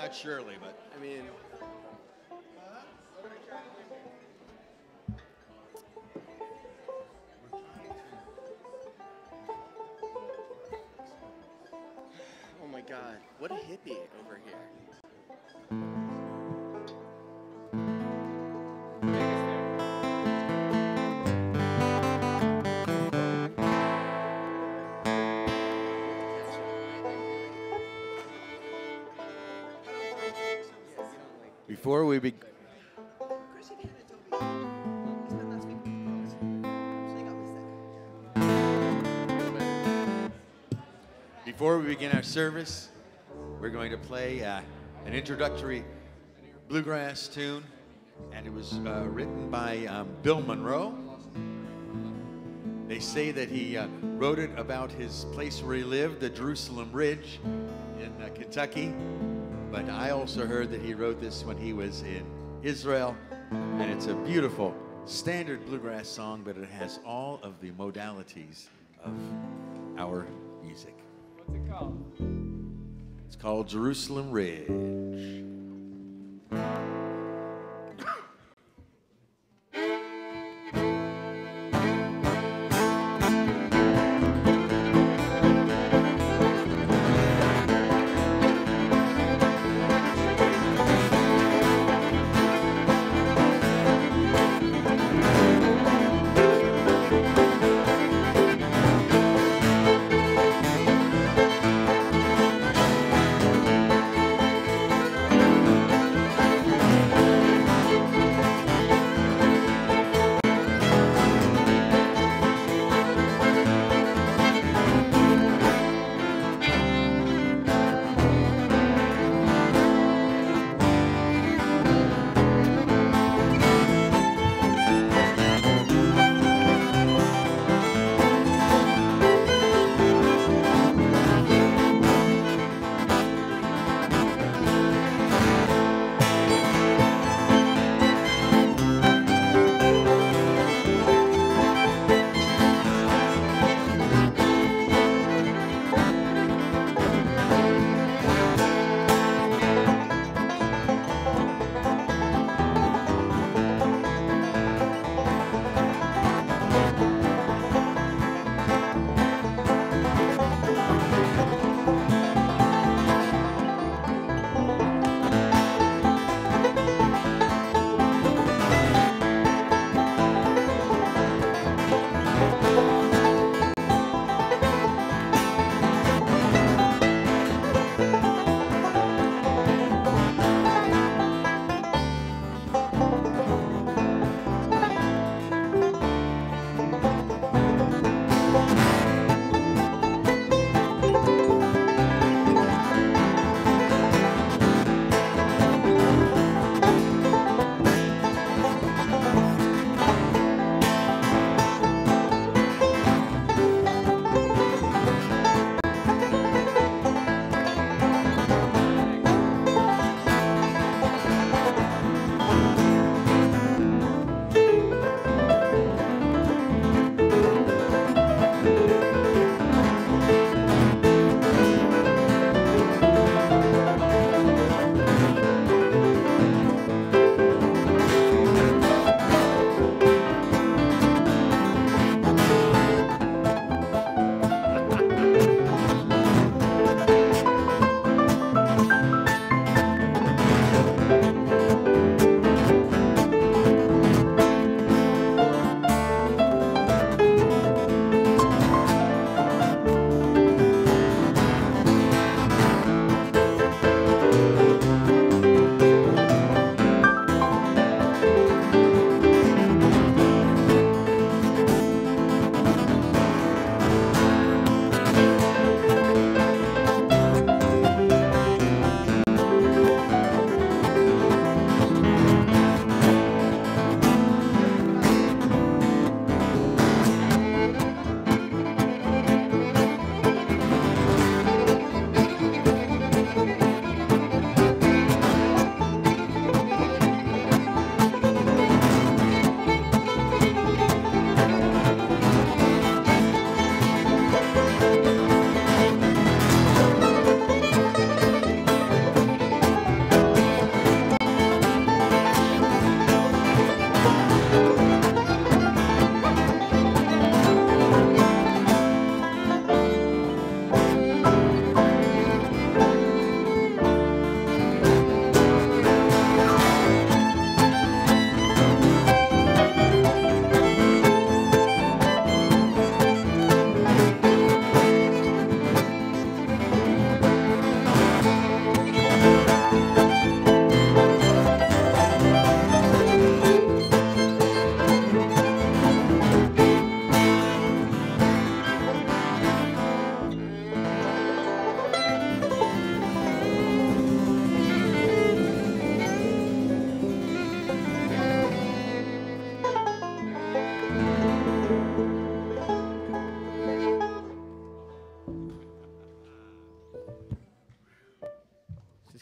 not Shirley, but I mean, oh my God, what a hippie over here. before we be before we begin our service, we're going to play an introductory bluegrass tune, and it was written by Bill Monroe. They say that he wrote it about his place where he lived, the Jerusalem Ridge in Kentucky. But I also heard that he wrote this when he was in Israel, and it's a beautiful standard bluegrass song, but it has all of the modalities of our music. What's it called? It's called Jerusalem Ridge.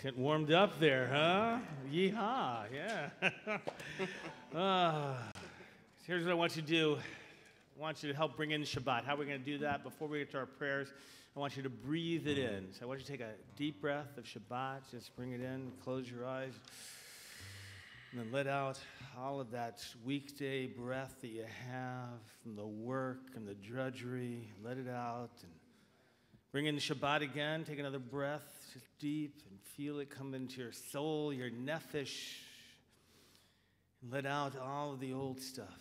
Getting warmed up there, huh? Yeehaw, yeah. Here's what I want you to do. I want you to help bring in Shabbat. How are we going to do that? Before we get to our prayers, I want you to breathe it in. So I want you to take a deep breath of Shabbat. Just bring it in, close your eyes, and then let out all of that weekday breath that you have from the work and the drudgery. Let it out and bring in Shabbat again. Take another breath, just deep, and feel it come into your soul, your nephesh. And let out all of the old stuff,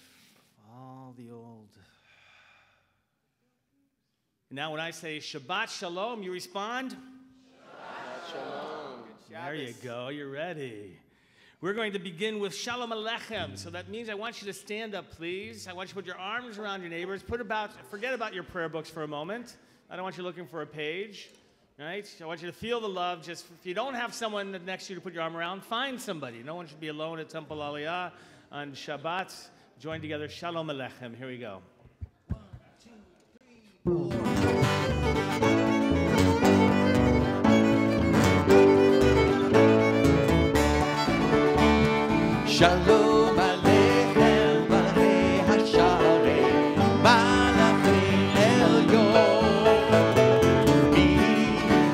all the old. And now when I say Shabbat Shalom, you respond? Shabbat Shalom. There you go. You're ready. We're going to begin with Shalom Aleichem. So that means I want you to stand up, please. I want you to put your arms around your neighbors. Forget about your prayer books for a moment. I don't want you looking for a page, right? I want you to feel the love. Just if you don't have someone next to you to put your arm around, find somebody. No one should be alone at Temple Aliyah on Shabbat. Join together. Shalom Aleichem. Here we go. 1, 2, 3, 4. Shalom Aleichem, Malachei Hasharim, Malachei Elyon,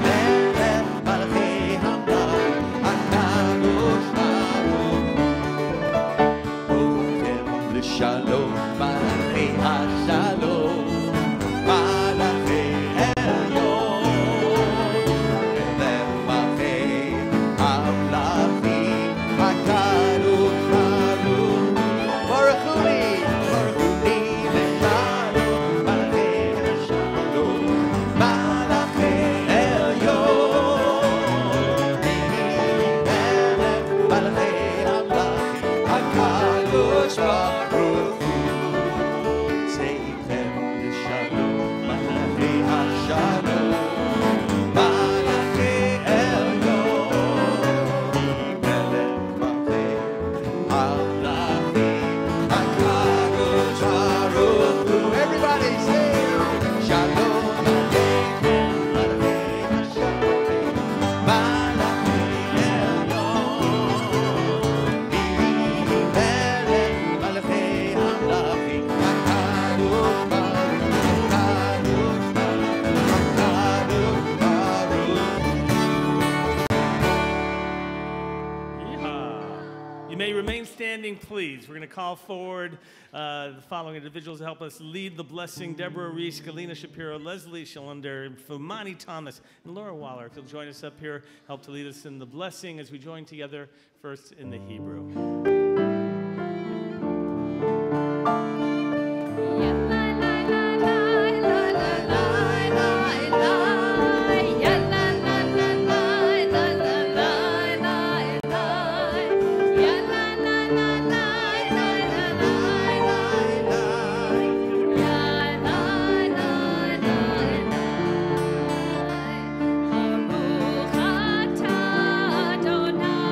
Melech Malachei Hamdai, HaKadosh Baruch Hu, Otem L'Shalom, Malachei Hashalom, Malachei Elyon, Melech Malachei Hamdai, HaKadosh Please, we're going to call forward the following individuals to help us lead the blessing: Deborah Reese, Galina Shapiro, Leslie Schillender, Fumani Thomas, and Laura Waller. If you'll join us up here, help to lead us in the blessing as we join together first in the Hebrew. Baruch atah Adonai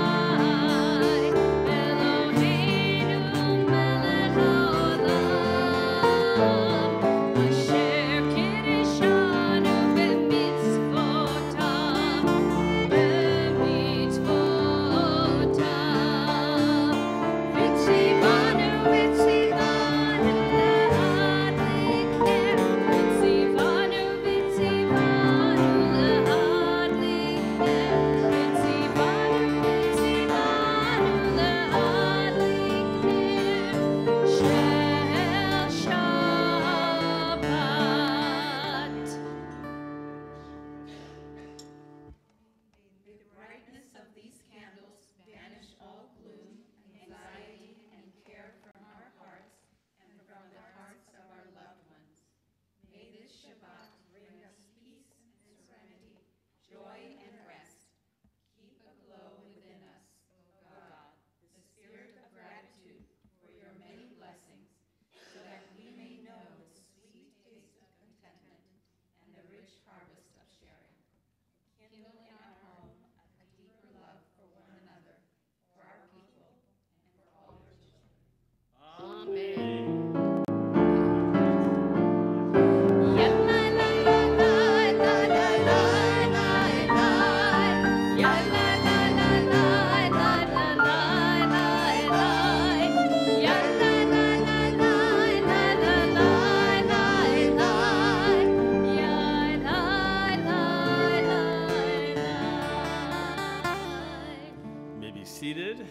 seated.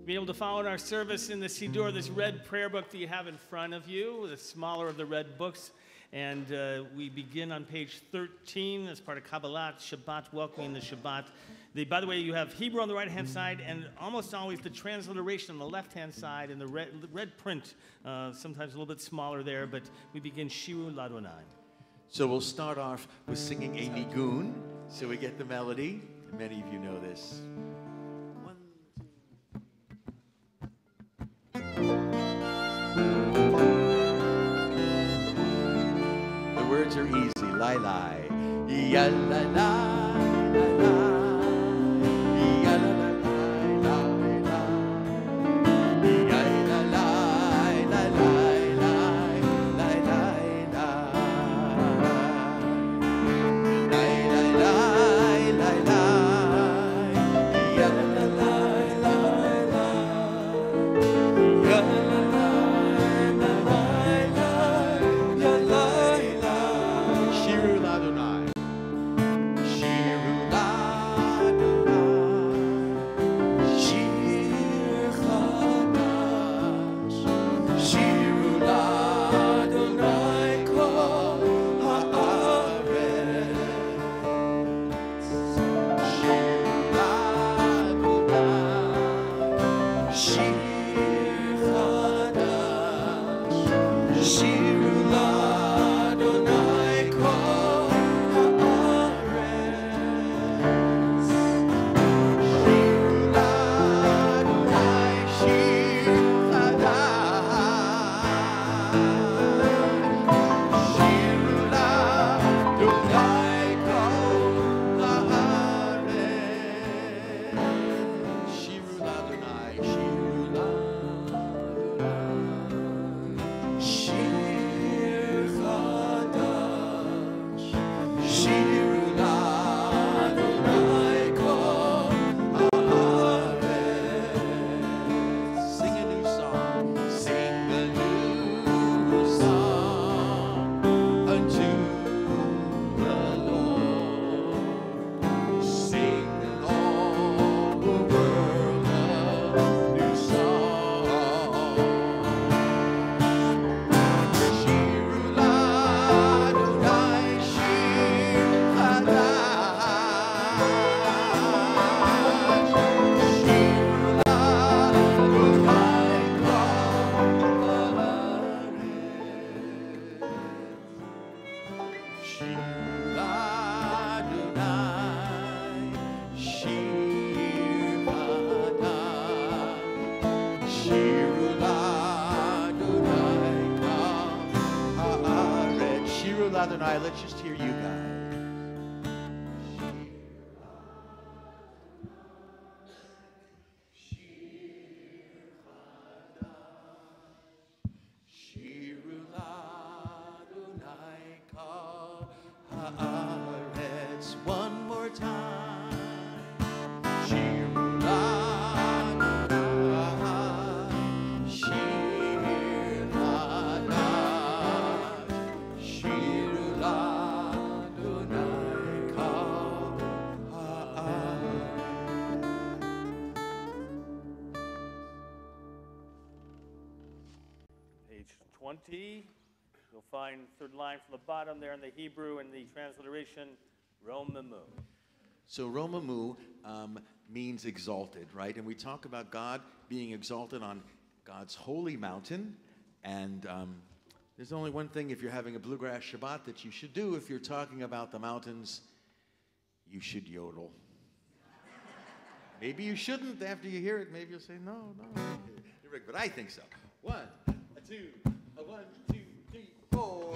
Be able to follow in our service in the Siddur, this red prayer book that you have in front of you, the smaller of the red books. And we begin on page 13 as part of Kabbalah, Shabbat, welcoming the Shabbat. By the way, you have Hebrew on the right-hand side and almost always the transliteration on the left-hand side and the red print, sometimes a little bit smaller there, but we begin Shiru Ladonai. So we'll start off with singing a nigun, so we get the melody. Many of you know this. The words are easy. Lai lai, ya la la, la la. Adonai, let's just hear you, God. One more time. Page 20, you'll find third line from the bottom there in the Hebrew and the transliteration, Romamu. So Romamu means exalted, right? And we talk about God being exalted on God's holy mountain. And there's only one thing, if you're having a bluegrass Shabbat, that you should do if you're talking about the mountains. You should yodel. Maybe you shouldn't after you hear it. Maybe you'll say, no. But I think so. 1, 2, 1, 2, 3, 4.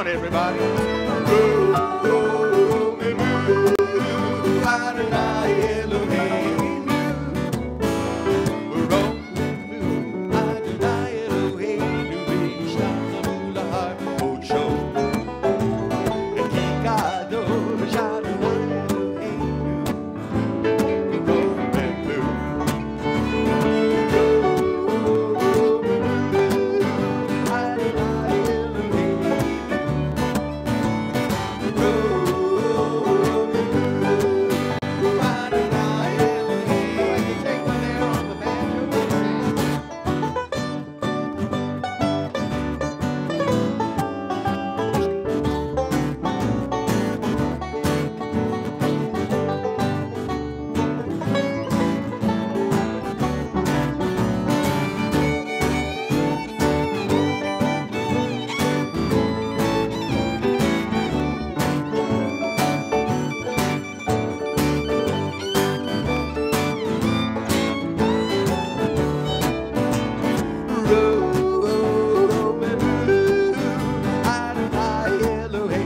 Everybody.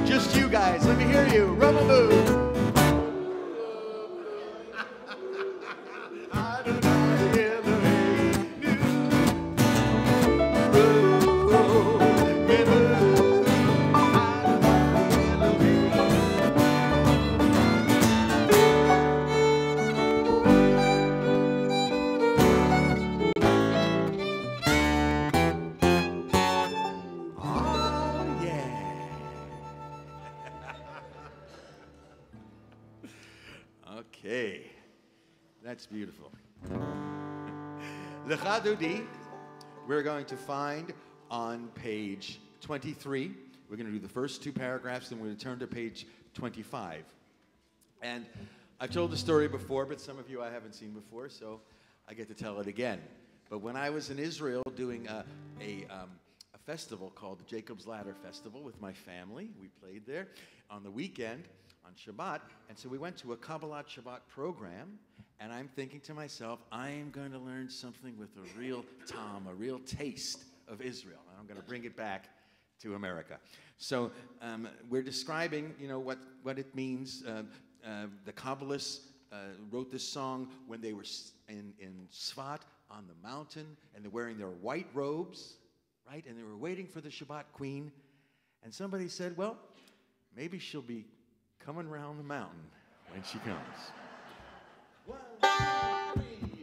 Just you guys, let me hear you. Rumble. Okay, that's beautiful. Lecha Dodi, we're going to find on page 23. We're going to do the first two paragraphs, then we're going to turn to page 25. And I've told the story before, but some of you I haven't seen before, so I get to tell it again. But when I was in Israel doing a festival called the Jacob's Ladder Festival with my family, we played there on the weekend, on Shabbat, and so we went to a Kabbalat Shabbat program, and I'm thinking to myself, I am going to learn something with a real tom, a real taste of Israel, and I'm going to bring it back to America. So we're describing, you know, what it means. The Kabbalists wrote this song when they were in Tzfat on the mountain, and they're wearing their white robes, right? And they were waiting for the Shabbat queen, and somebody said, well, maybe she'll be coming around the mountain when she comes. 1, 2, 3.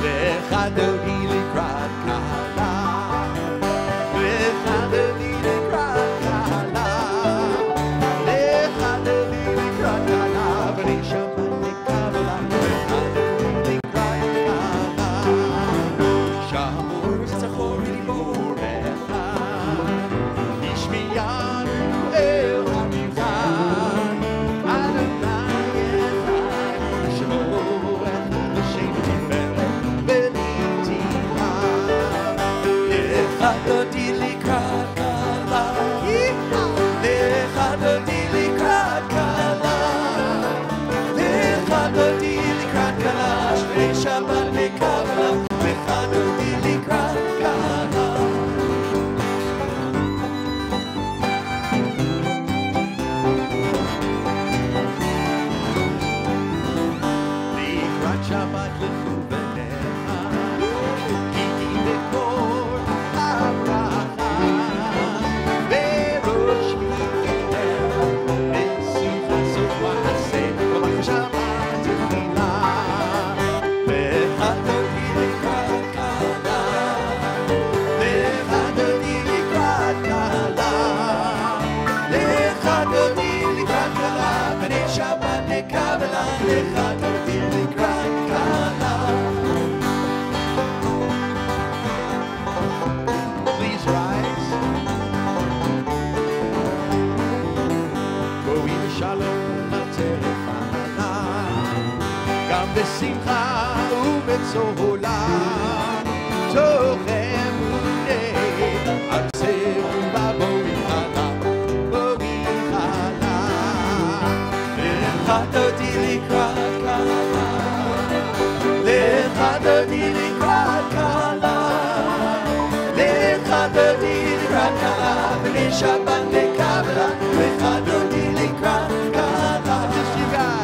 Lecha Dodi likrat kala, Lecha Dodi likrat kala, Lecha Dodi likrat kala, B'nei Shabbat lekabla, Lecha Dodi likrat kala. Shamor v'tzachor v'dibor echad, Yishmiyanu el hamivtan, Adonai echad, Shemo echad, L'shem tiferet v'nitila. Lecha Dodi likrat kala, Lecha Dodi likrat kala, Lecha Dodi likrat kala, Shnei Shabbat lekabla, Lecha Dodi likrat kala. Likrat Shabbat lechuvenecha, Ki bekor habracha, Berosh mikeder, Besimcha sof ma'aseh, V'mach Shabbat tefila. Lecha Dodi likrat kala, Lecha Dodi likrat kala, Lecha Dodi likrat kala, B'nei Shabbat lekabla, Lecha Dodi likrat kala. Please rise. Go'im b'shalom al teref ha'ala, גם בשמחה ובצהולה, תוך אמונה, עצב ובואי חלה, בואי חלה. Lecha Dodi likrat kala, Lecha Dodi likrat kala, Lecha Dodi likrat kala, B'nei Shabbat lekabla, Lecha Dodi likrat kala. Just you guys.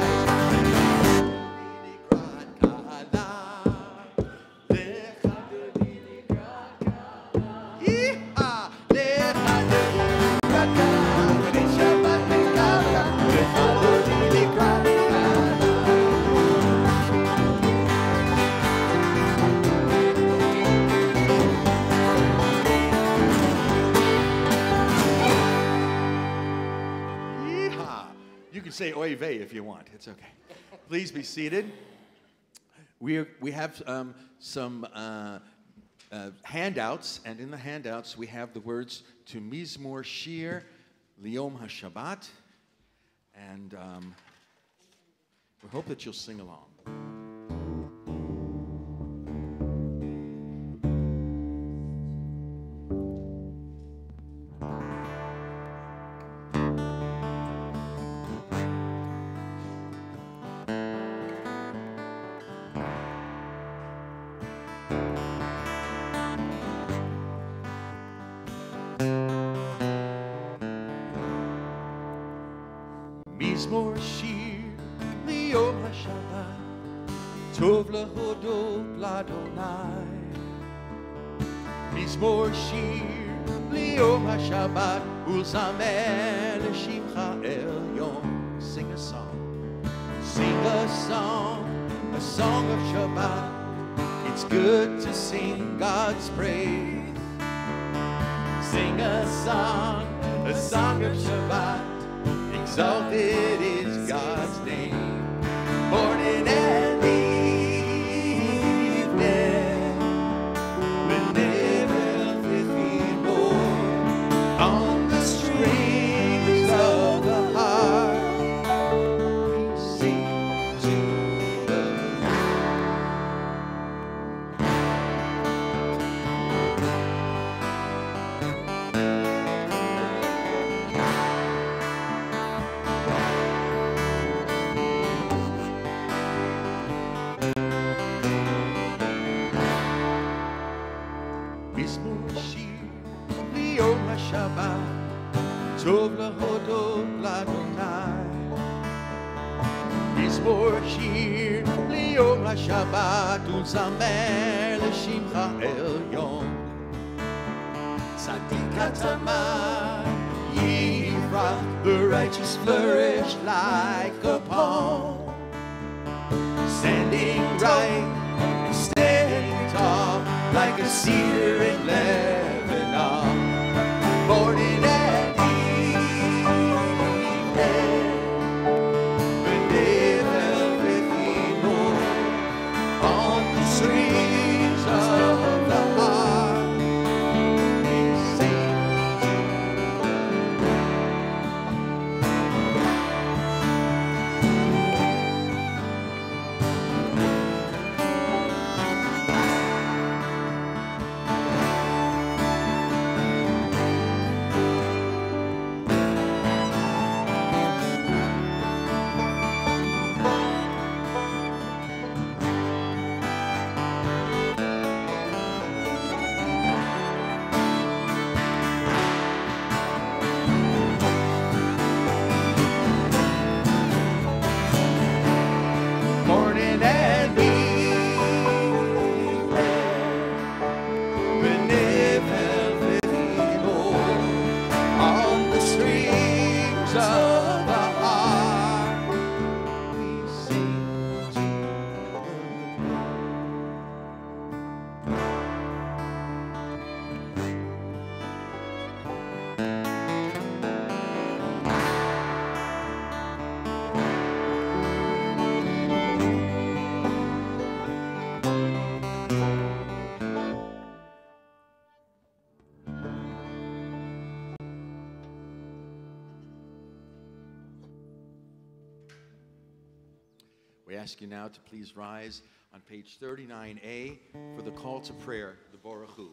You can say oy vey if you want. It's okay. Please be seated. We have some handouts, and in the handouts we have the words to Mizmor Shir Liyom HaShabbat, and we hope that you'll sing along. מזמור שיר ליום השבת, טוב להודות לאדוני. מזמור שיר ליום השבת, ולזמר לשמך עליון. Sing a song, sing a song of Shabbat. It's good to sing God's praise. Sing a song of Shabbat. Exalted is God's name. Morning and evening, when never fifteen more on the strings of the heart, we sing to the מזמור שיר ליום השבת, טוב להודות לאדוני. מזמור שיר ליום השבת, ולזמר לשמך עליון. צדיק התמן יפרח, the righteous flourish like a palm, standing right and standing tall, like a cedar in Lebanon. Morning and evening, when they velvet more on the strings of the heart, we sing morning and evening, when they velvet more on the strings of the heart, we sing to the We ask you now to please rise on page 39A for the call to prayer, the Baruch Hu.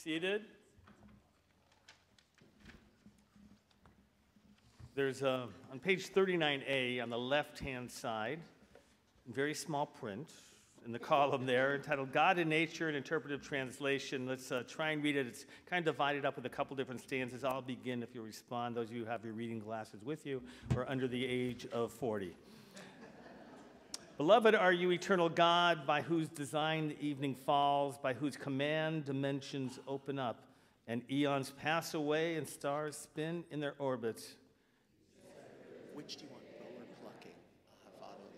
seated. There's on page 39A on the left-hand side, in very small print, in the column there, entitled God in Nature, an Interpretive Translation. Let's try and read it. It's kind of divided up with a couple different stanzas. I'll begin if you respond, those of you who have your reading glasses with you or under the age of 40. Beloved, are you eternal God, by whose design the evening falls, by whose command dimensions open up, and eons pass away and stars spin in their orbits. Which do you want, bow or plucking? Father,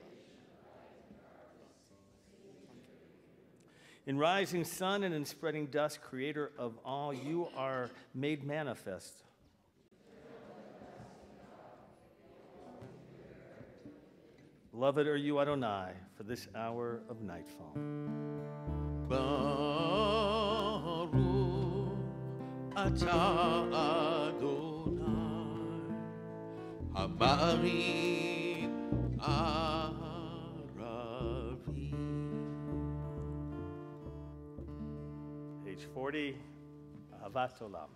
In rising sun and in spreading dusk, creator of all, you are made manifest. Beloved are you, Adonai, for this hour of nightfall. Baruch atah Adonai, Hamari Aravi. Page 40, Ahavat Olam.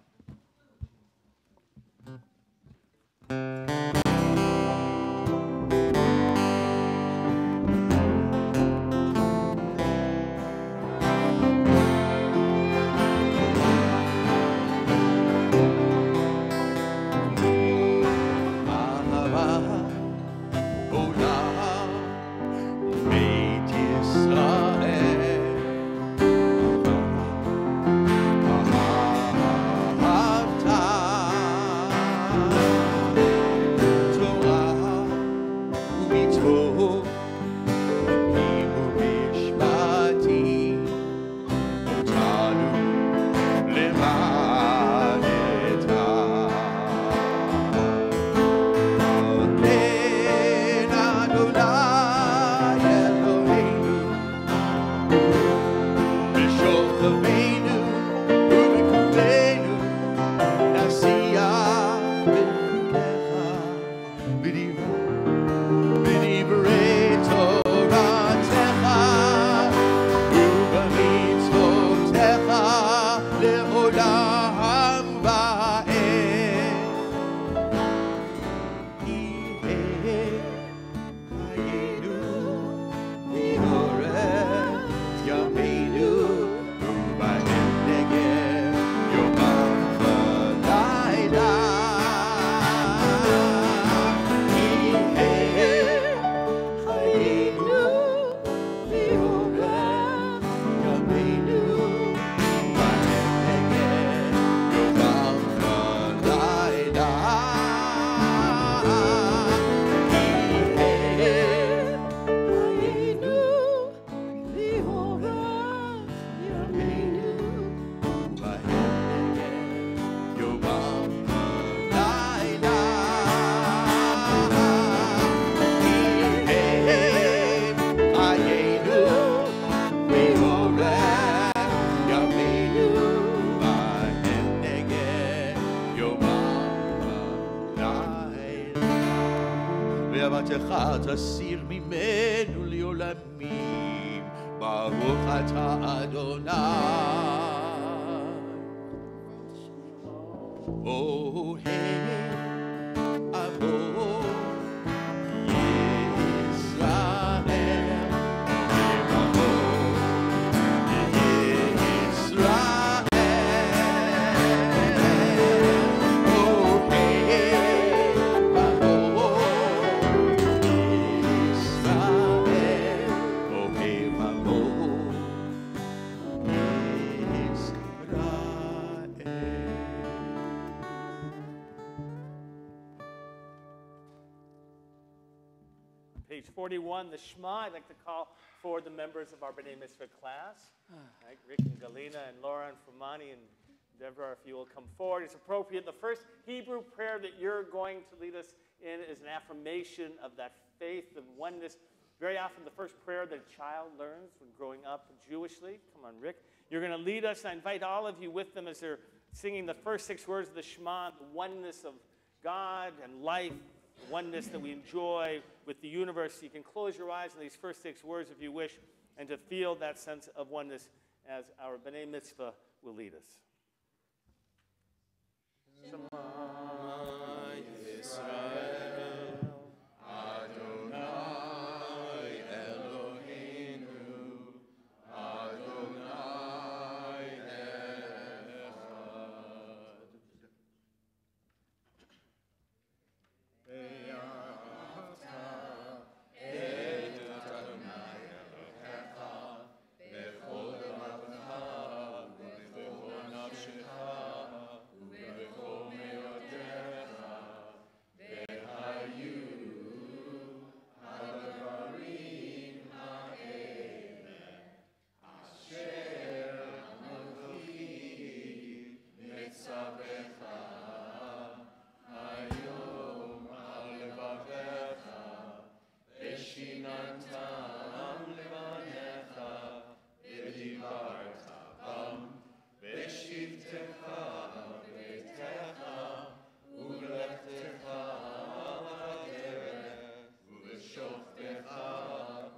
תסיר ממנו לעולמים, ברוך אתה אדוני. אוהב עמו ישראל, אוהב עמו ישראל, אוהב עמו Page 41, the Shema. I'd like to call forward the members of our B'nai Mitzvah class. Right, Rick and Galina and Laura and Fumani and Deborah, if you will come forward. It's appropriate. The first Hebrew prayer that you're going to lead us in is an affirmation of that faith, of oneness. Very often the first prayer that a child learns when growing up Jewishly. Come on, Rick. You're going to lead us. I invite all of you with them as they're singing the first 6 words of the Shema, the oneness of God and life, the oneness that we enjoy with the universe. You can close your eyes on these first 6 words if you wish, and to feel that sense of oneness as our B'nai Mitzvah will lead us. Shema Yisrael, Adonai Eloheinu, Adonai Echad. Ve'ahavta et Adonai Elohecha bechol levavecha ובכל נפשך ובכל מאודיך והיו הדברים האלה אשר אנוכי מצווך היום על לבביך ושיננתם לבניך ודיברת בם בשבתך וביתך ובלכתך בדרך ובשוכבך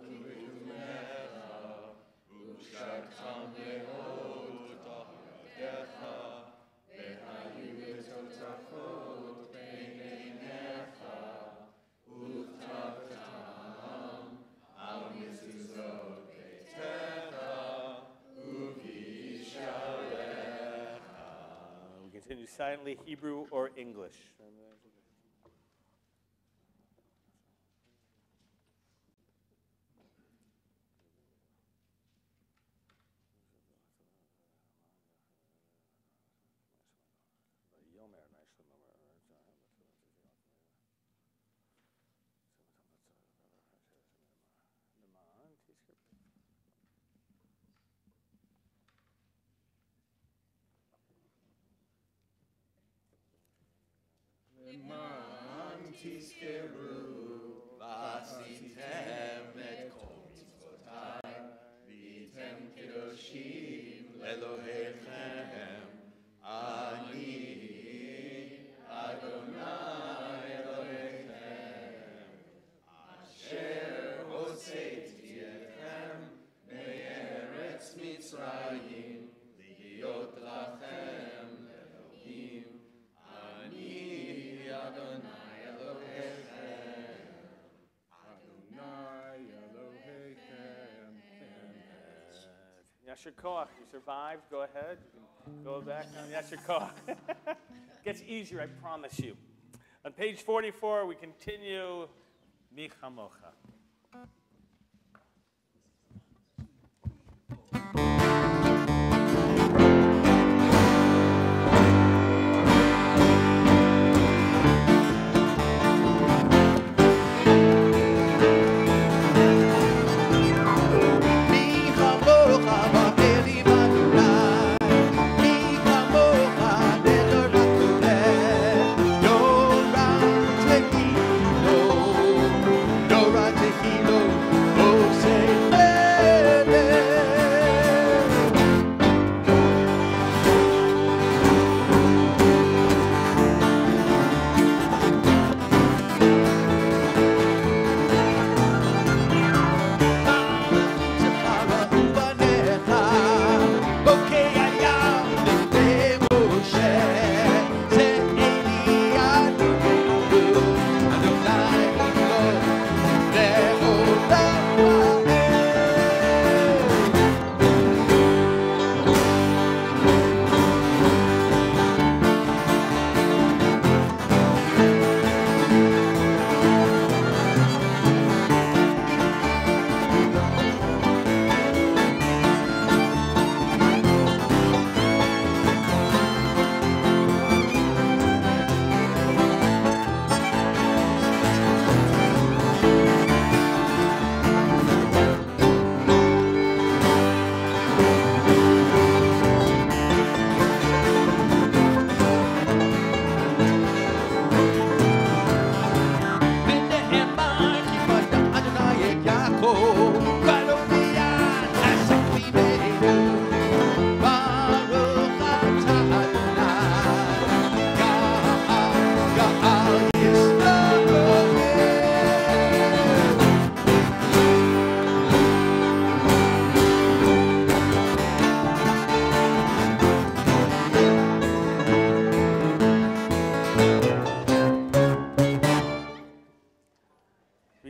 ובתומך ושרתם מאוד תחתיך והיו בתותחות בין עיניך וכתבתם על מזוזות ביתך ובשעריך. We continue silently, Hebrew or English. למען תזכרו ועשיתם את כל מצוותיי והייתם קדושים לאלוהיכם אני אדוני אלוהיכם אשר הוצאתי אתכם מארץ מצרים להיות לכם לאלוהים אני אדוני אלוהיכם אדוני אלוהיכם אמת. Yasher Koach, you survived. Go ahead. You can go back on Yasher Koach. Gets easier, I promise you. On page 44, we continue Mi Chamocha. No right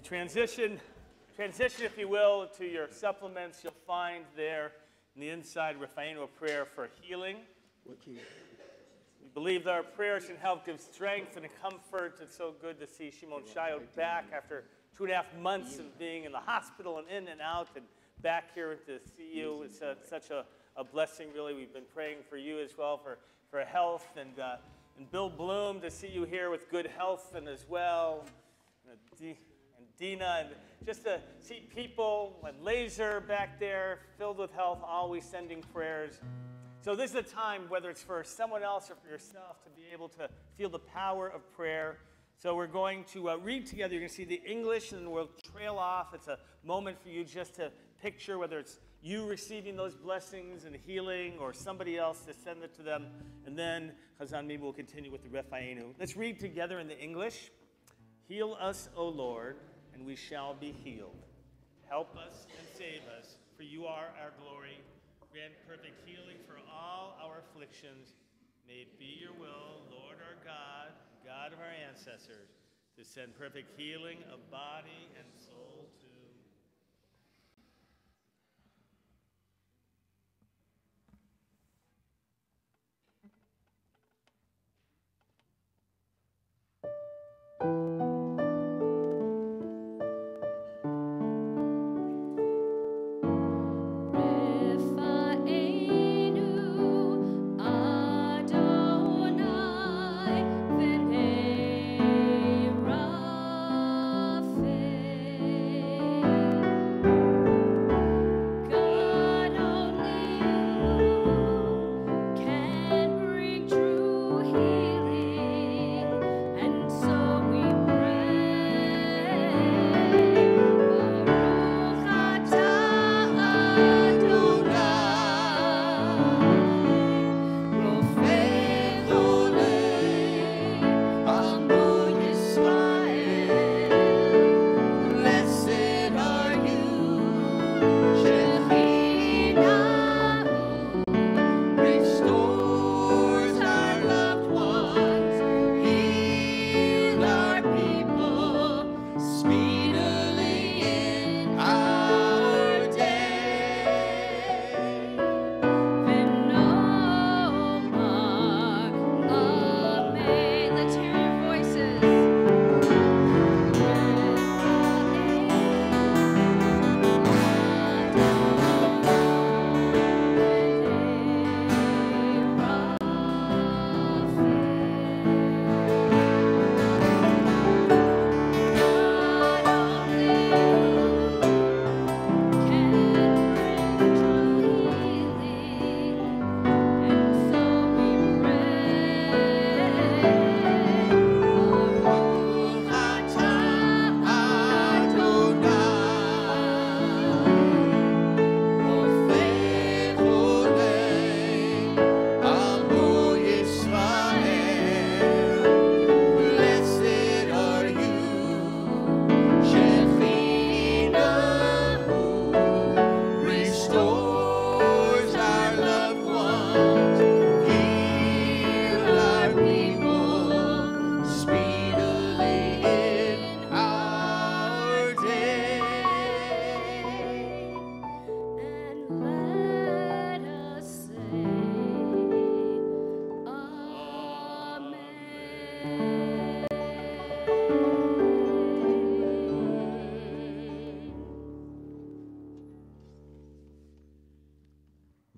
Transition, if you will, to your supplements. You'll find there in the inside Raphael prayer for healing. We believe that our prayers can help give strength and comfort. It's so good to see Shimon Shayo back after 2.5 months of being in the hospital and in and out, and back here to see you. It's such a blessing, really. We've been praying for you as well for health, and Bill Bloom, to see you here with good health and as well. And Dina, and just to see people, and Laser back there, filled with health, always sending prayers. So this is a time, whether it's for someone else or for yourself, to be able to feel the power of prayer. So we're going to read together. You're going to see the English, and then we'll trail off. It's a moment for you just to picture whether it's you receiving those blessings and healing, or somebody else to send it to them. And then Chazan maybe will continue with the Refa'enu. Let's read together in the English. Heal us, O Lord, and we shall be healed. Help us and save us, for you are our glory. Grant perfect healing for all our afflictions. May it be your will, Lord our God, God of our ancestors, to send perfect healing of body and soul to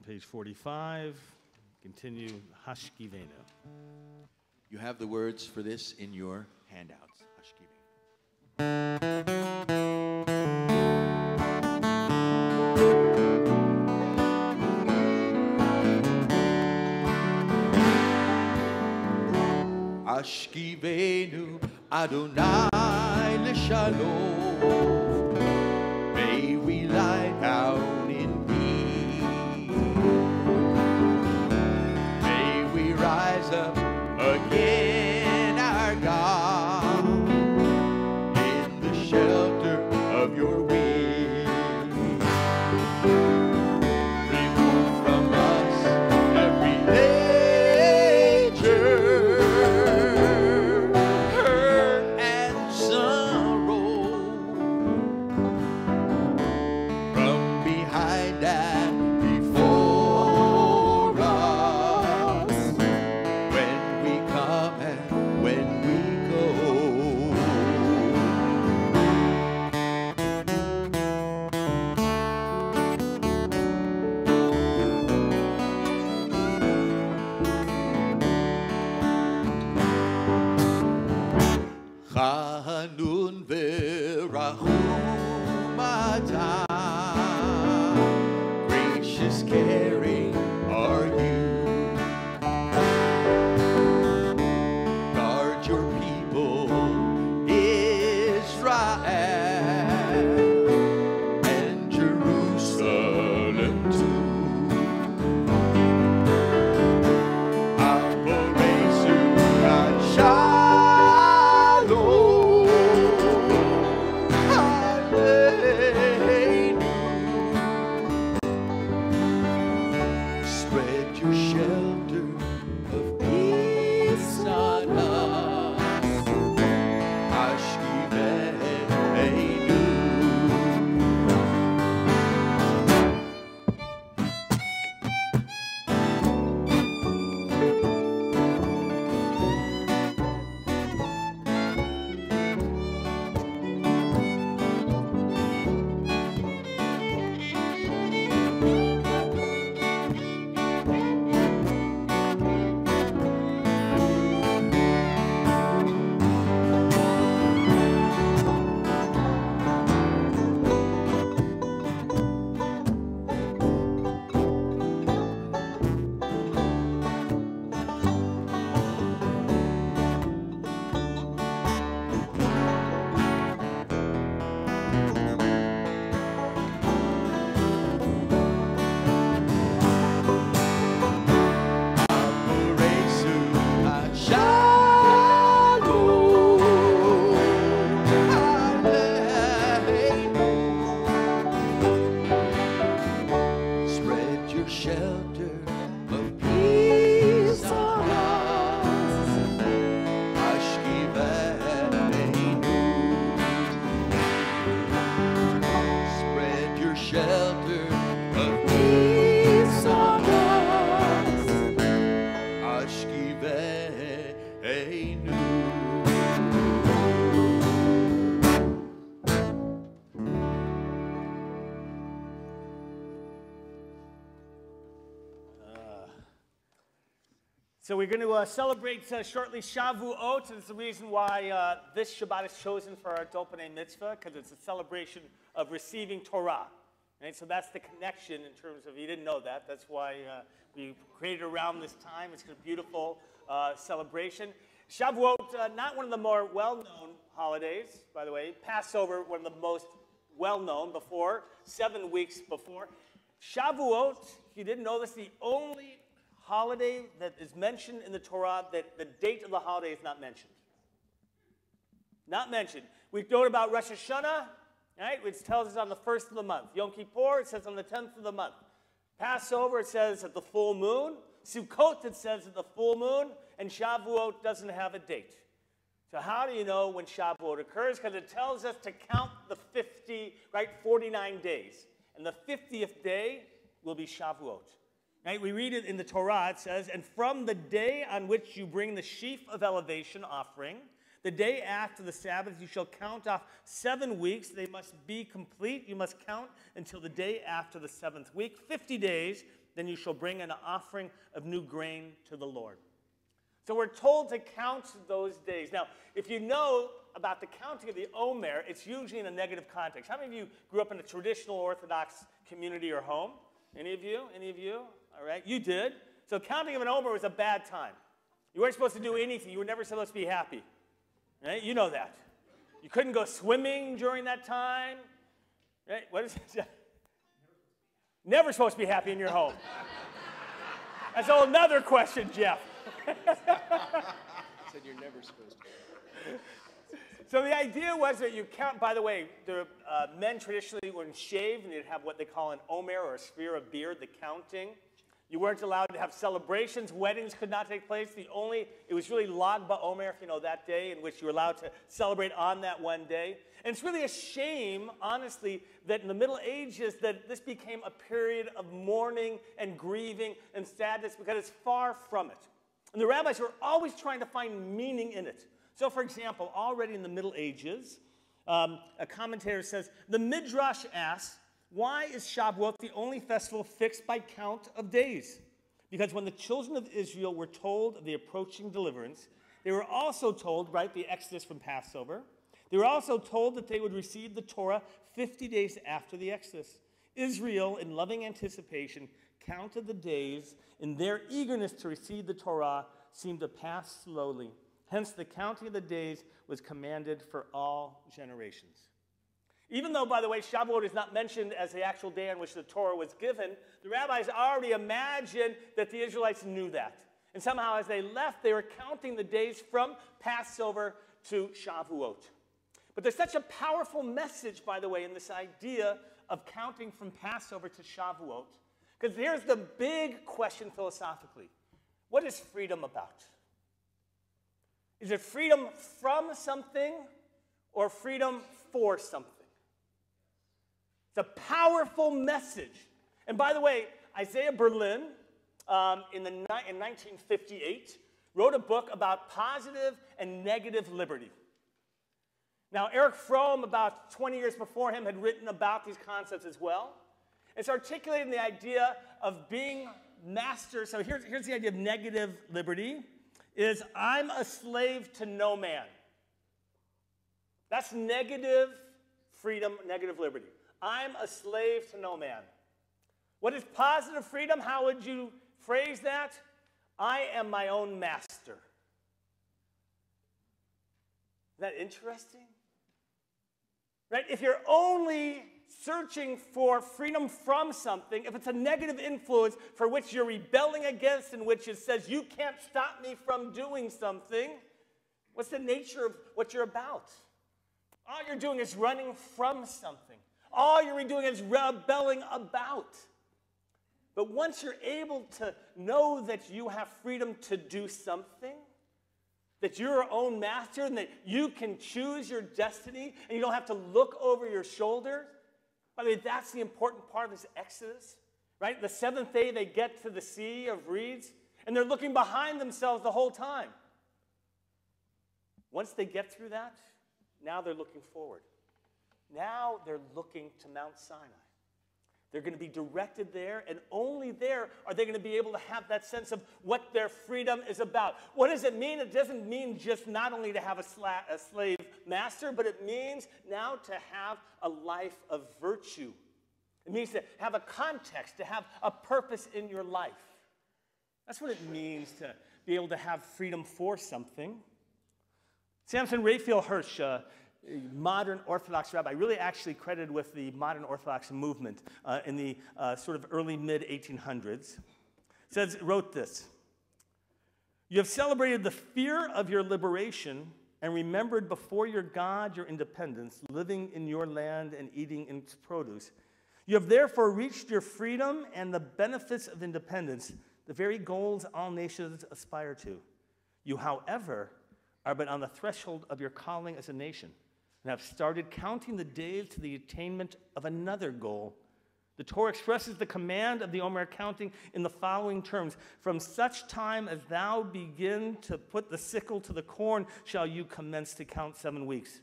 Page 45, continue Hashkivenu. You have the words for this in your handouts. Hashkivenu Adonai l'shalom. May we lie down in peace. May we rise up again, our God, in the shelter of your wings. Remove from us every danger, hurt and sorrow. So we're going to celebrate shortly Shavuot. It's the reason why this Shabbat is chosen for our Adult B'nai Mitzvah, because it's a celebration of receiving Torah. Right? So that's the connection in terms of, you didn't know that. That's why we created around this time. It's a beautiful celebration. Shavuot, not one of the more well-known holidays, by the way. Passover, one of the most well-known before, 7 weeks before. Shavuot, if you didn't know this, the only holiday that is mentioned in the Torah that the date of the holiday is not mentioned. Not mentioned. We know about Rosh Hashanah, right, which tells us on the 1st of the month. Yom Kippur, it says on the 10th of the month. Passover, it says at the full moon. Sukkot, it says at the full moon. And Shavuot doesn't have a date. So how do you know when Shavuot occurs? Because it tells us to count the 49 days. And the 50th day will be Shavuot. Right, we read it in the Torah, it says, and from the day on which you bring the sheaf of elevation offering, the day after the Sabbath, you shall count off 7 weeks. They must be complete. You must count until the day after the 7th week, 50 days. Then you shall bring an offering of new grain to the Lord. So we're told to count those days. Now, if you know about the counting of the Omer, it's usually in a negative context. How many of you grew up in a traditional Orthodox community or home? Any of you? Any of you? All right, you did. So counting of an Omer was a bad time. You weren't supposed to do anything. You were never supposed to be happy. Right? You know that. You couldn't go swimming during that time. Right? What is it? Never supposed to be happy in your home. That's another question, Jeff. Said you're never supposed to. So the idea was that you count, by the way, the men traditionally would shave and they'd have what they call an omer or a sphere of beard, the counting. You weren't allowed to have celebrations. Weddings could not take place. It was really Lag BaOmer, if you know, that day in which you were allowed to celebrate on that one day. And it's really a shame, honestly, that in the Middle Ages that this became a period of mourning and grieving and sadness because it's far from it. And the rabbis were always trying to find meaning in it. So, for example, already in the Middle Ages, a commentator says, the Midrash asks, why is Shavuot the only festival fixed by count of days? Because when the children of Israel were told of the approaching deliverance, they were also told, right, the Exodus from Passover, they were also told that they would receive the Torah 50 days after the Exodus. Israel, in loving anticipation, counted the days, and their eagerness to receive the Torah seemed to pass slowly. Hence, the counting of the days was commanded for all generations. Even though, by the way, Shavuot is not mentioned as the actual day on which the Torah was given, the rabbis already imagined that the Israelites knew that. And somehow, as they left, they were counting the days from Passover to Shavuot. But there's such a powerful message, by the way, in this idea of counting from Passover to Shavuot. Because here's the big question philosophically. What is freedom about? Is it freedom from something or freedom for something? It's a powerful message. And by the way, Isaiah Berlin, in 1958, wrote a book about positive and negative liberty. Now, Eric Fromm, about 20 years before him, had written about these concepts as well. It's articulating the idea of being master. So here's the idea of negative liberty, is I'm a slave to no man. That's negative freedom, negative liberty. I'm a slave to no man. What is positive freedom? How would you phrase that? I am my own master. Isn't that interesting? Right? If you're only searching for freedom from something, if it's a negative influence for which you're rebelling against, in which it says you can't stop me from doing something, what's the nature of what you're about? All you're doing is running from something. All you're doing is rebelling about. But once you're able to know that you have freedom to do something, that you're your own master and that you can choose your destiny and you don't have to look over your shoulder, by the way, that's the important part of this Exodus, right? The seventh day they get to the Sea of Reeds, And they're looking behind themselves the whole time. Once they get through that, now they're looking forward. Now they're looking to Mount Sinai. They're going to be directed there, and only there are they going to be able to have that sense of what their freedom is about. What does it mean? It doesn't mean just not only to have a slave master, but it means now to have a life of virtue. It means to have a context, to have a purpose in your life. That's what it means to be able to have freedom for something. Samson Raphael Hirsch, a modern Orthodox rabbi, really actually credited with the modern Orthodox movement in the sort of early mid-1800s, wrote this: "You have celebrated the fear of your liberation and remembered before your God your independence, living in your land and eating its produce. You have therefore reached your freedom and the benefits of independence, the very goals all nations aspire to. You, however, are but on the threshold of your calling as a nation, and have started counting the days to the attainment of another goal. The Torah expresses the command of the Omer counting in the following terms: from such time as thou begin to put the sickle to the corn, shall you commence to count 7 weeks.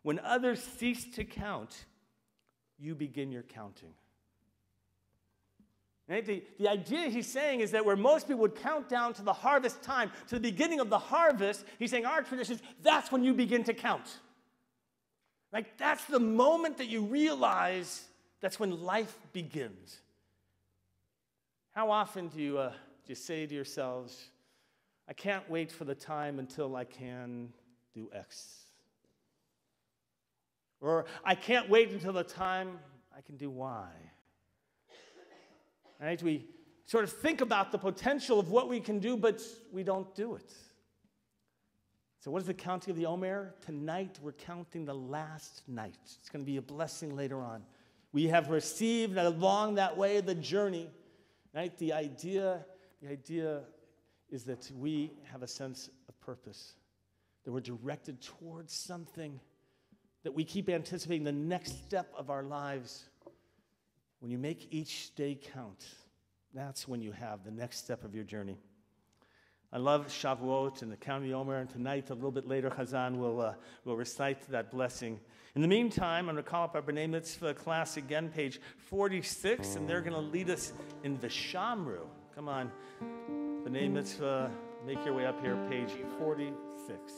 When others cease to count, you begin your counting." Right? The idea he's saying is that where most people would count down to the harvest time, to the beginning of the harvest, he's saying our tradition is that's when you begin to count. Like, that's the moment that you realize that's when life begins. How often do you say to yourselves, I can't wait for the time until I can do X? Or I can't wait until the time I can do Y. Right? We sort of think about the potential of what we can do, but we don't do it. So what is the counting of the Omer? Tonight we're counting the last night. It's going to be a blessing later on. We have received along that way the journey. Right? The idea is that we have a sense of purpose, that we're directed towards something, that we keep anticipating the next step of our lives. When you make each day count, that's when you have the next step of your journey. I love Shavuot and the counting of the Omer, and tonight, a little bit later, Chazan will recite that blessing. In the meantime, I'm going to call up our B'nai Mitzvah class again, page 46, and they're going to lead us in Vishamru. Come on, B'nai Mitzvah, make your way up here, page 46.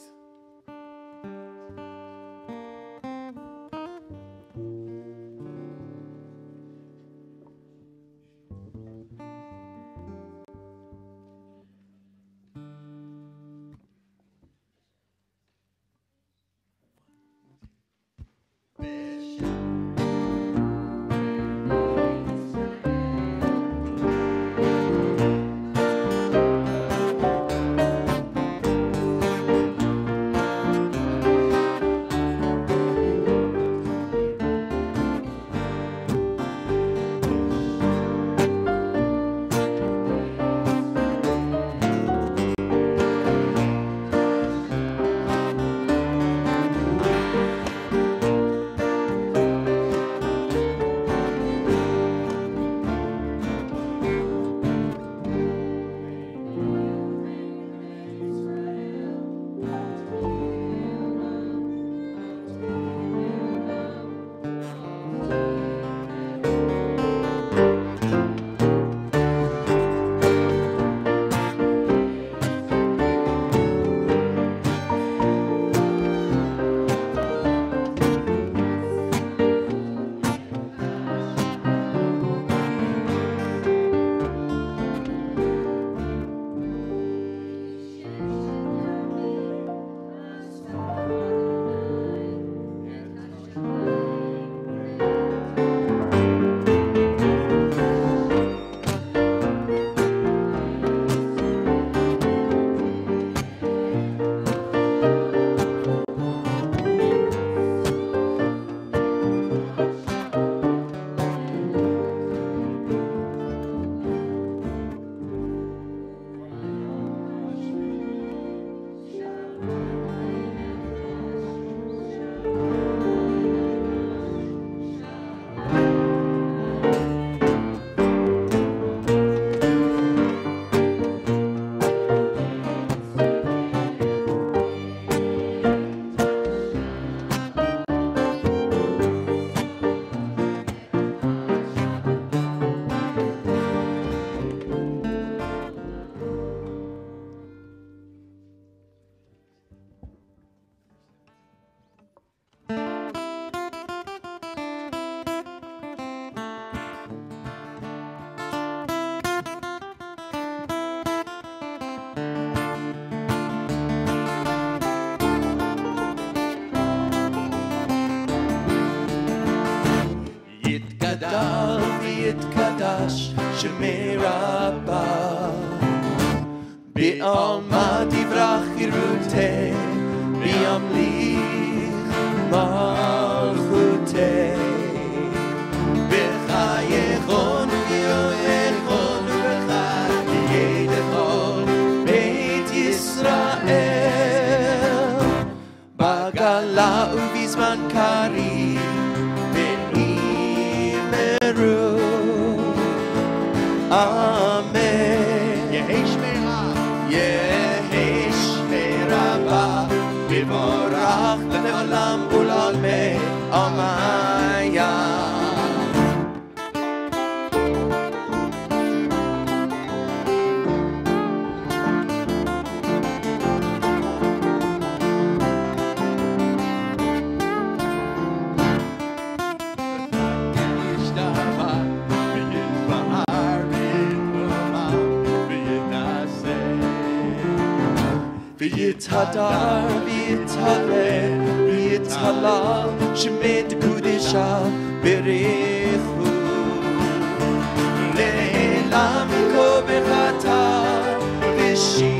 meraba Be'alma divrach irute Be'amlich malchute Bechayechon u'yoechon u'bechayei lechol Beit Yisrael Bagala u'bizman kari Be'imeru Amen Yehesh me'raba Bivorach le'olam u'lalmei Amaya V'yitadar, v'yitalel, v'yitalal, shemet kudesha berechu. Le'elam ko bechata, v'shirata.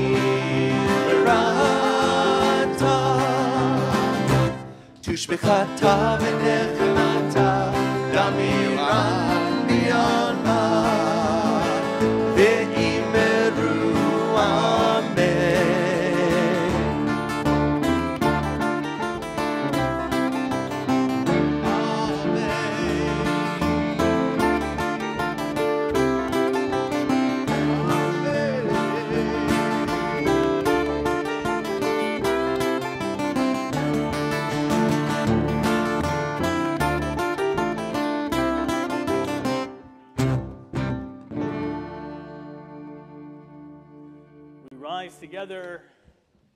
Tushbechata v'nechemata, damiran b'yonma, ve'imeru amen. Together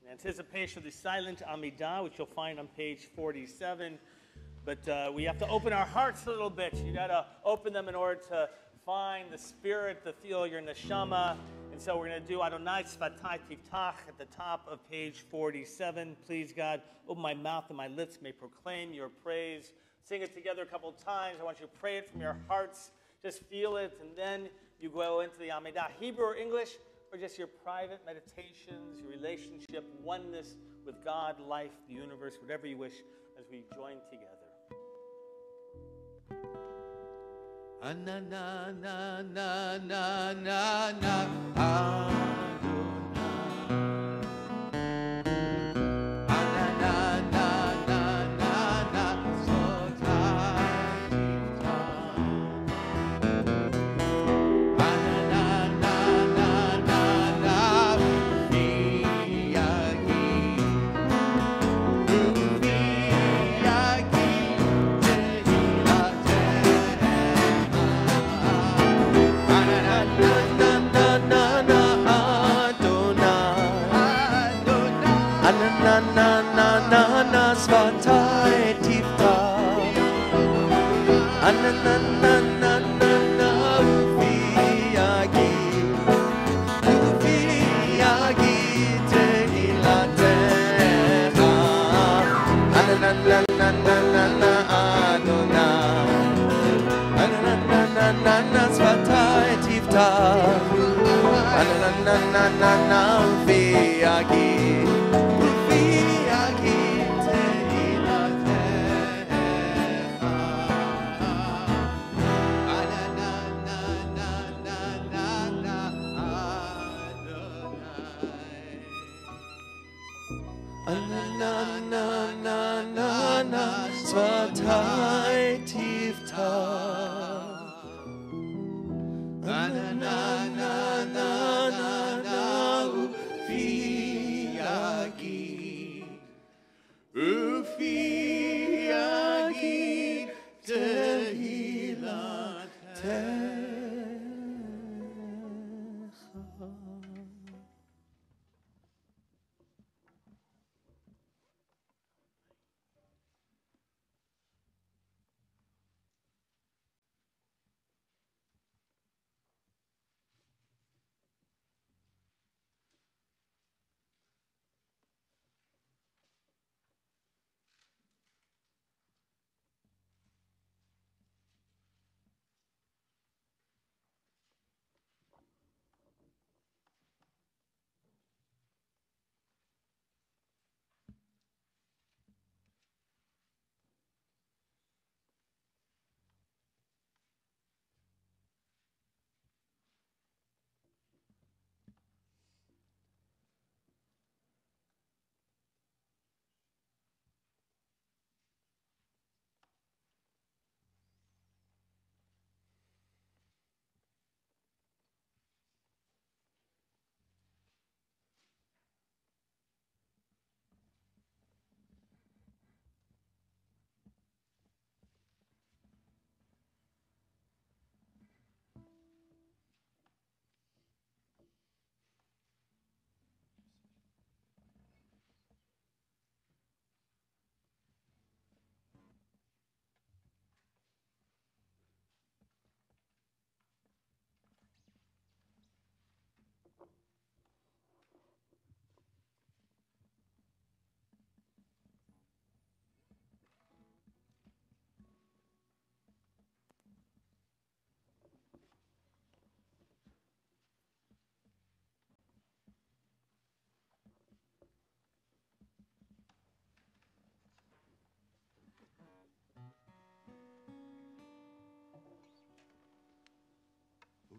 in anticipation of the silent Amidah, which you'll find on page 47. But we have to open our hearts a little bit. You got to open them in order to find the spirit, to feel your neshama. And so we're going to do Adonai Tzvatai Tiftach at the top of page 47. Please, God, open my mouth and my lips may proclaim your praise. Sing it together a couple of times. I want you to pray it from your hearts. Just feel it, and then you go into the Amidah. Hebrew or English, or just your private meditations, your relationship, oneness with God, life, the universe, whatever you wish, as we join together. Na na na na na na na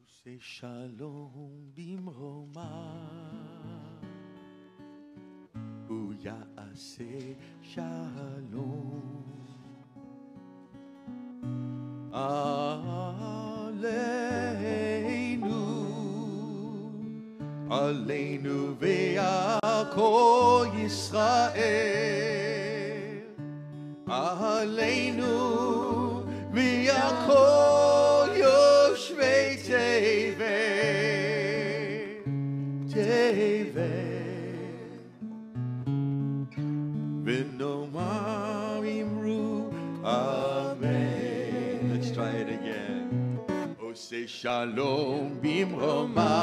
Say shalom bimroma, uyase shalom. Aleinu ve'al kol Yisrael. Aleinu ve'al kol yoshvei tevet. V'nomar imru amen. Let's try it again. Say shalom bimroma,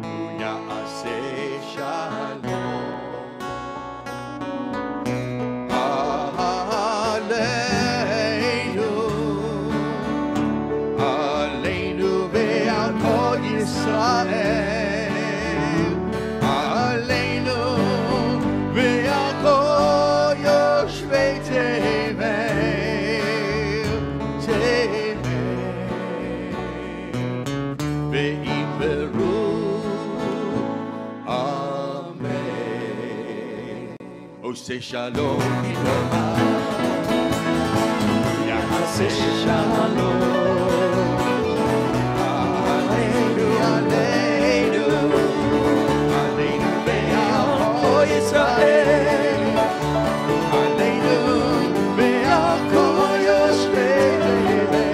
uyase shalom. Aleinu ve'al kol Yisrael. Aleinu ve'al kol yoshvei tevet. Say shalom, Yahaseh shalom, Aleinu, Aleinu, Aleinu ve'al kol Yisrael, Aleinu ve'al kol yoshvei tevet.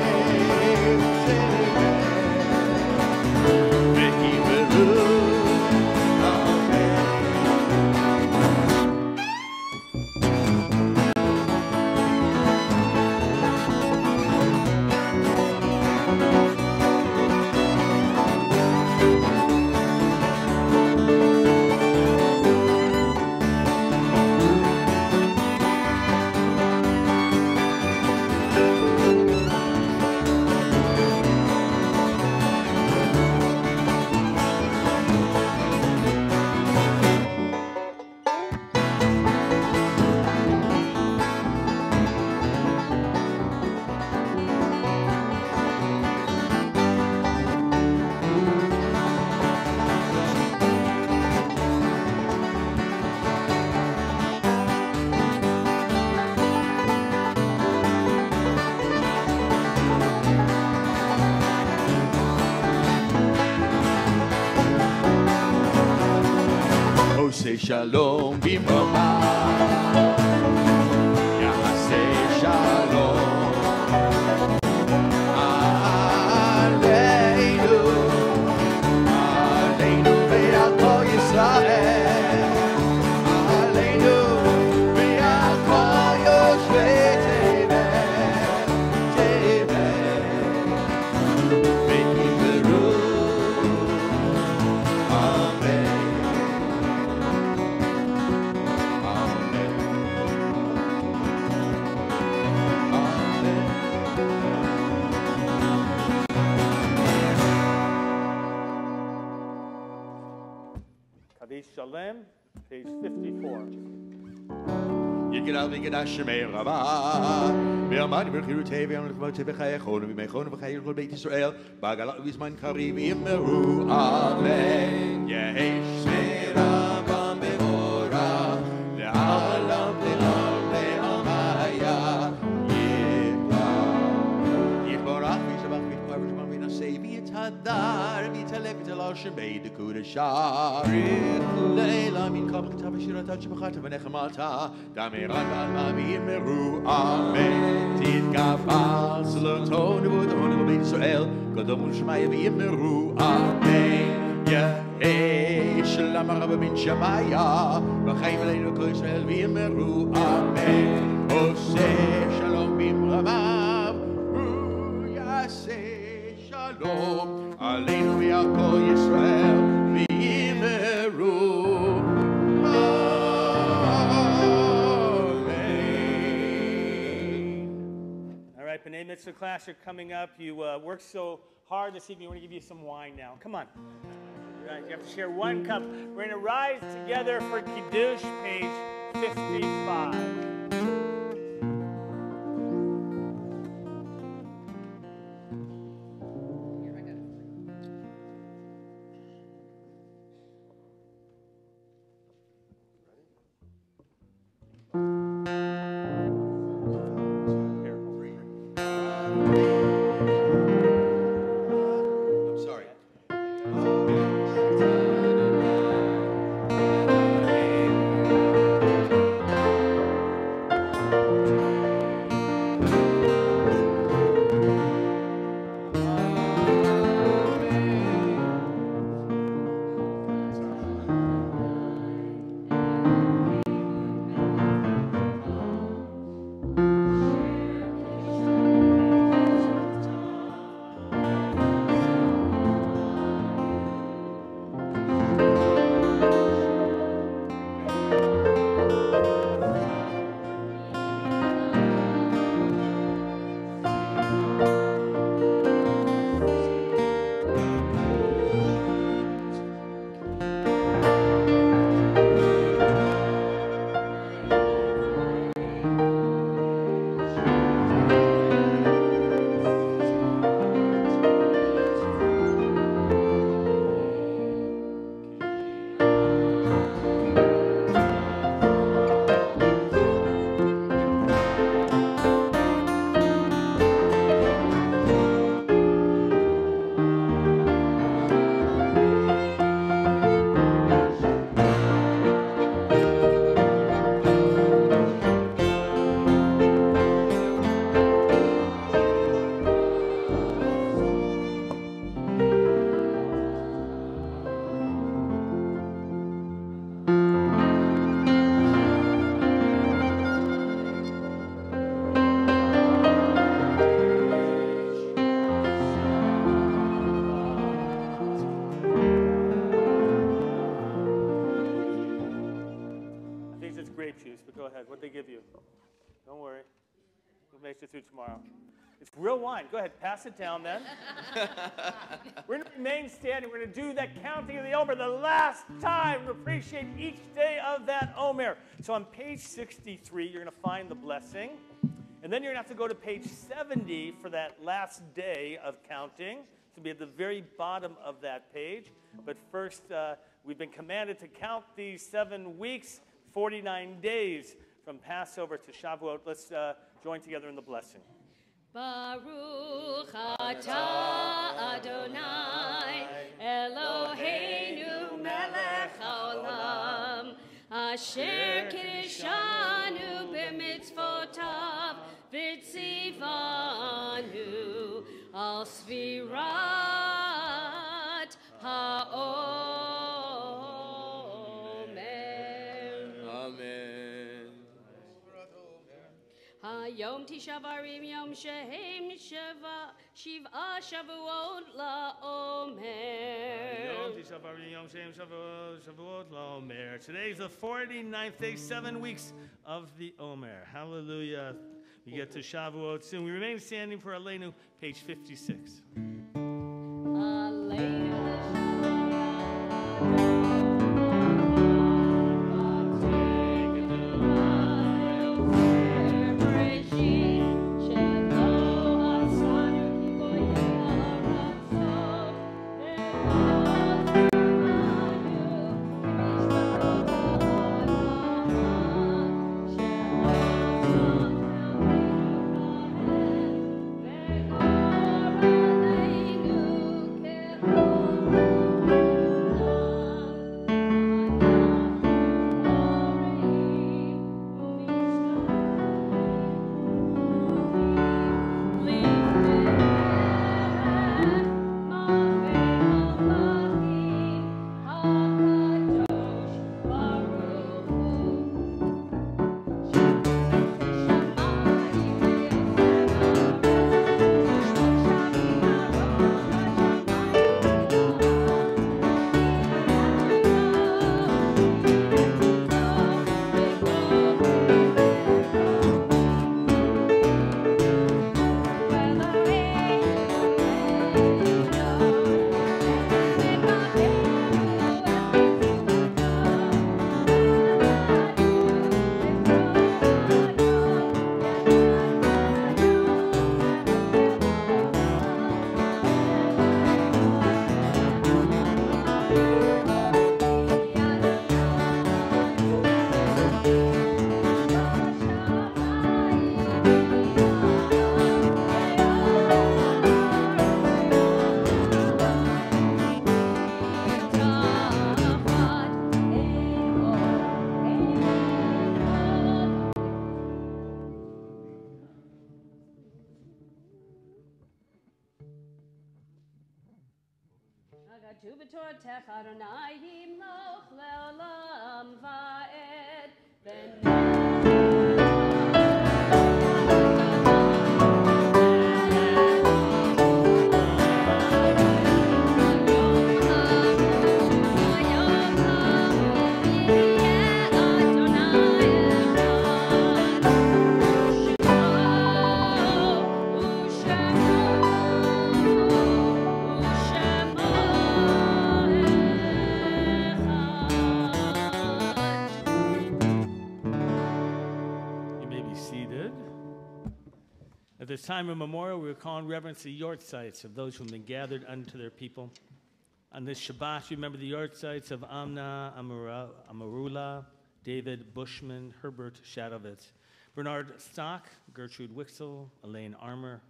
Say shalom bimroma, Yahaseh shalom. Aleinu, Aleinu ve'al kol Yisrael. Aleinu ve'al kol yoshvei tevet. Ve'imru, amen. Shalem, page 54. Yigdal v'yigdash shemei Rava, v'yamad v'chirutei v'yamad v'chayachonu v'meichonu v'chayachonu beit Yisrael, b'agalat v'zman kariv v'yimeru, amen. Yehesh shmei Rava me'ora, le'alam le'am le'amaya, yitbarach v'yishabach v'yitbar v'shman v'yinasei v'yitadar v'yitalek v'yitalal shemei dekudashah. Leila min kabel kitav shirata shbachata v'nechemata damiran v'alma v'yimeru amen. Titgafal zloton v'odon v'beit Yisrael kodom u'shmaya v'yimeru amen. Yehei shalom Rabba ben Shamaya v'chaim aleinu kol Yisrael v'yimeru amen. Oseh shalom bimramav uyaseh shalom aleinu v'al kol Yisrael. All right, B'nai Mitzvah class are coming up. You worked so hard this evening. We're going to give you some wine now. Come on. All right, you have to share one cup. We're going to rise together for Kiddush, page 55. grape juice, but go ahead. What'd they give you? Don't worry. We'll make it through tomorrow. It's real wine. Go ahead, pass it down then. We're going to remain standing. We're going to do that counting of the Omer the last time to appreciate each day of that Omer. So on page 63, you're going to find the blessing. And then you're going to have to go to page 70 for that last day of counting. It's going to be at the very bottom of that page. But first, we've been commanded to count these 7 weeks, 49 days from Passover to Shavuot. Let's join together in the blessing. Baruch atah Adonai Eloheinu melech haolam asher kiddushanu b'mitzvotav v'tzivanu al svirat ha'omer. Amen. Yom Tisha B'Av Yom Shehem Shiv'a Shavuot LaOmer. Yom Tisha B'Av Yom Shehem Shavuot LaOmer. Today's the 49th day, 7 weeks of the Omer. Hallelujah. We get to Shavuot soon. We remain standing for Aleinu, page 56. Adonai yimloch le'olam va'ed ben At this time of memorial, we recall and reverence the yortzites of those who have been gathered unto their people. On this Shabbat, remember the yortzites of Amna, Amarula, David Bushman, Herbert Shadovitz, Bernard Stock, Gertrude Wixel, Elaine Armour,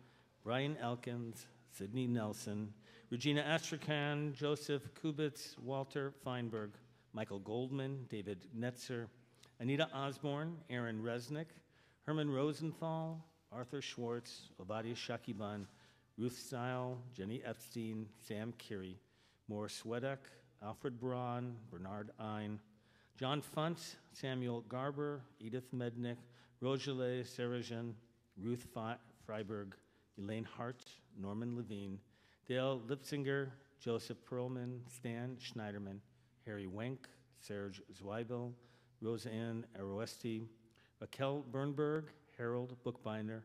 Brian Elkins, Sidney Nelson, Regina Astrakhan, Joseph Kubitz, Walter Feinberg, Michael Goldman, David Netzer, Anita Osborne, Aaron Resnick, Herman Rosenthal, Arthur Schwartz, Ovadia Shakiban, Ruth Stile, Jenny Epstein, Sam Keary, Morris Wedek, Alfred Braun, Bernard Ein, John Funt, Samuel Garber, Edith Mednick, Rogelet Sarajan, Ruth Freiberg, Elaine Hart, Norman Levine, Dale Lipsinger, Joseph Perlman, Stan Schneiderman, Harry Wenk, Serge Zweibel, Roseanne Aroesti, Raquel Bernberg, Harold Bookbinder,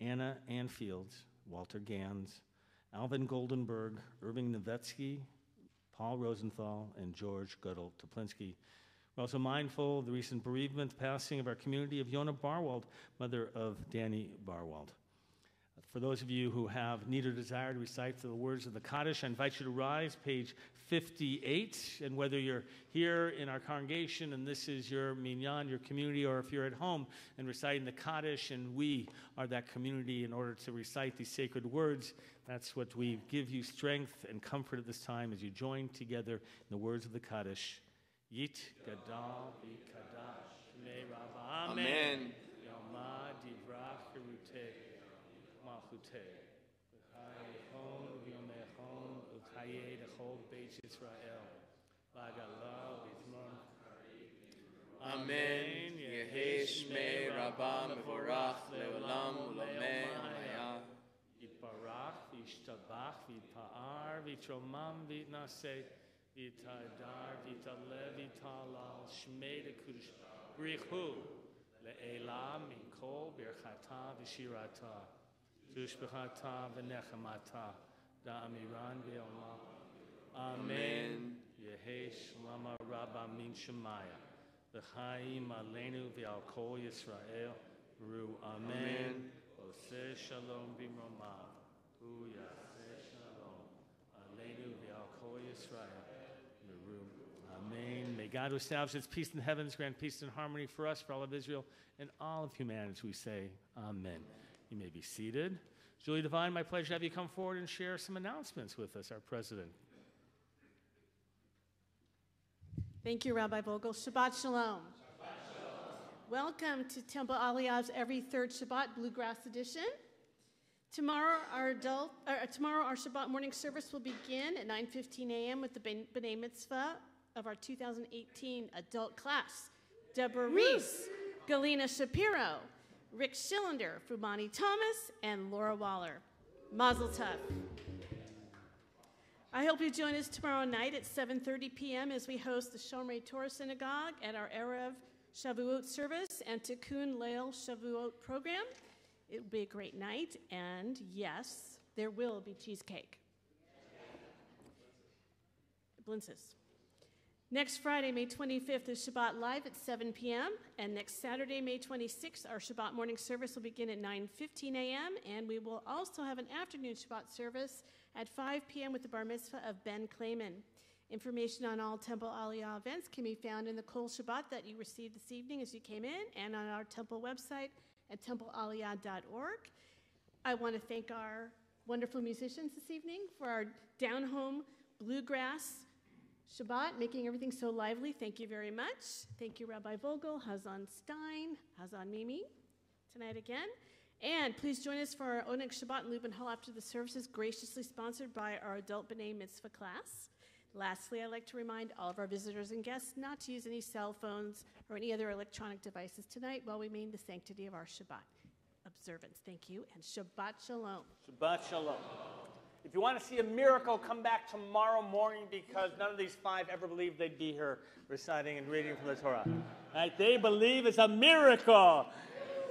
Anna Ann Fields, Walter Gans, Alvin Goldenberg, Irving Novetsky, Paul Rosenthal, and George Guttel Toplinski. We're also mindful of the recent bereavement passing of our community of Yona Barwald, mother of Danny Barwald. For those of you who have need or desire to recite the words of the Kaddish, I invite you to rise, page 58. And whether you're here in our congregation and this is your minyan, your community, or if you're at home and reciting the Kaddish and we are that community in order to recite these sacred words, that's what we give you strength and comfort at this time as you join together in the words of the Kaddish. Yit Gadal V'Kadash Shmei Rav Amen. Yoma Divrach Yerute Malchute V'Chayechon V'Yomechon V'Chayei Dechol Beit Yisrael V'Gala V'Zmon Amen. Yehi Shmei Rabba Mevorach Leolam Ulameh Amaya. Yitbarach V'Yishtabach V'Yitpa'ar V'Yitromam V'Yitnaseh V'Yitadar V'Yitaleh V'Yitalal Shmei Dekush Brichu Le'elam Minkol Birchata V'Shirata Tushbechata V'Nechamata Da'amiran V'Olam Amen. Yehi Shlama Rabba Min Shemaya V'Chaim Aleinu V'Al Kol Yisrael Ru Amen. Oseh Shalom B'Mromav Hu Yaseh Shalom Aleinu V'Al Kol Yisrael. Amen. May God who establishes its peace in the heavens grant peace and harmony for us, for all of Israel, and all of humanity. We say, Amen. You may be seated. Julie Devine, my pleasure to have you come forward and share some announcements with us, our president. Thank you, Rabbi Vogel. Shabbat Shalom. Welcome to Temple Aliyah's Every Third Shabbat Bluegrass Edition. Tomorrow, our Shabbat morning service will begin at 9:15 a.m. with the B'nai Mitzvah of our 2018 adult class. Deborah Reese, Galina Shapiro, Rick Schillender, Fumani Thomas, and Laura Waller. Mazel tov. I hope you join us tomorrow night at 7:30 p.m. as we host the Shomrei Torah Synagogue at our Erev Shavuot service and Tikkun Leil Shavuot program. It will be a great night, and yes, there will be cheesecake. Blintzes. Next Friday, May 25th, is Shabbat Live at 7 p.m., and next Saturday, May 26th, our Shabbat morning service will begin at 9:15 a.m., and we will also have an afternoon Shabbat service at 5 p.m. with the Bar Mitzvah of Ben Klayman. Information on all Temple Aliyah events can be found in the Kol Shabbat that you received this evening as you came in, and on our Temple website at templealiyah.org. I want to thank our wonderful musicians this evening for our down-home bluegrass Shabbat, making everything so lively. Thank you very much. Thank you, Rabbi Vogel, Hazan Stein, Hazan Mimi, tonight again. And please join us for our Oneg Shabbat in Lubin Hall after the services, graciously sponsored by our adult B'nai Mitzvah class. Lastly, I'd like to remind all of our visitors and guests not to use any cell phones or any other electronic devices tonight while we maintain the sanctity of our Shabbat observance. Thank you, and Shabbat Shalom. Shabbat Shalom. If you want to see a miracle, come back tomorrow morning because none of these five ever believed they'd be here reciting and reading from the Torah. Right? They believe it's a miracle.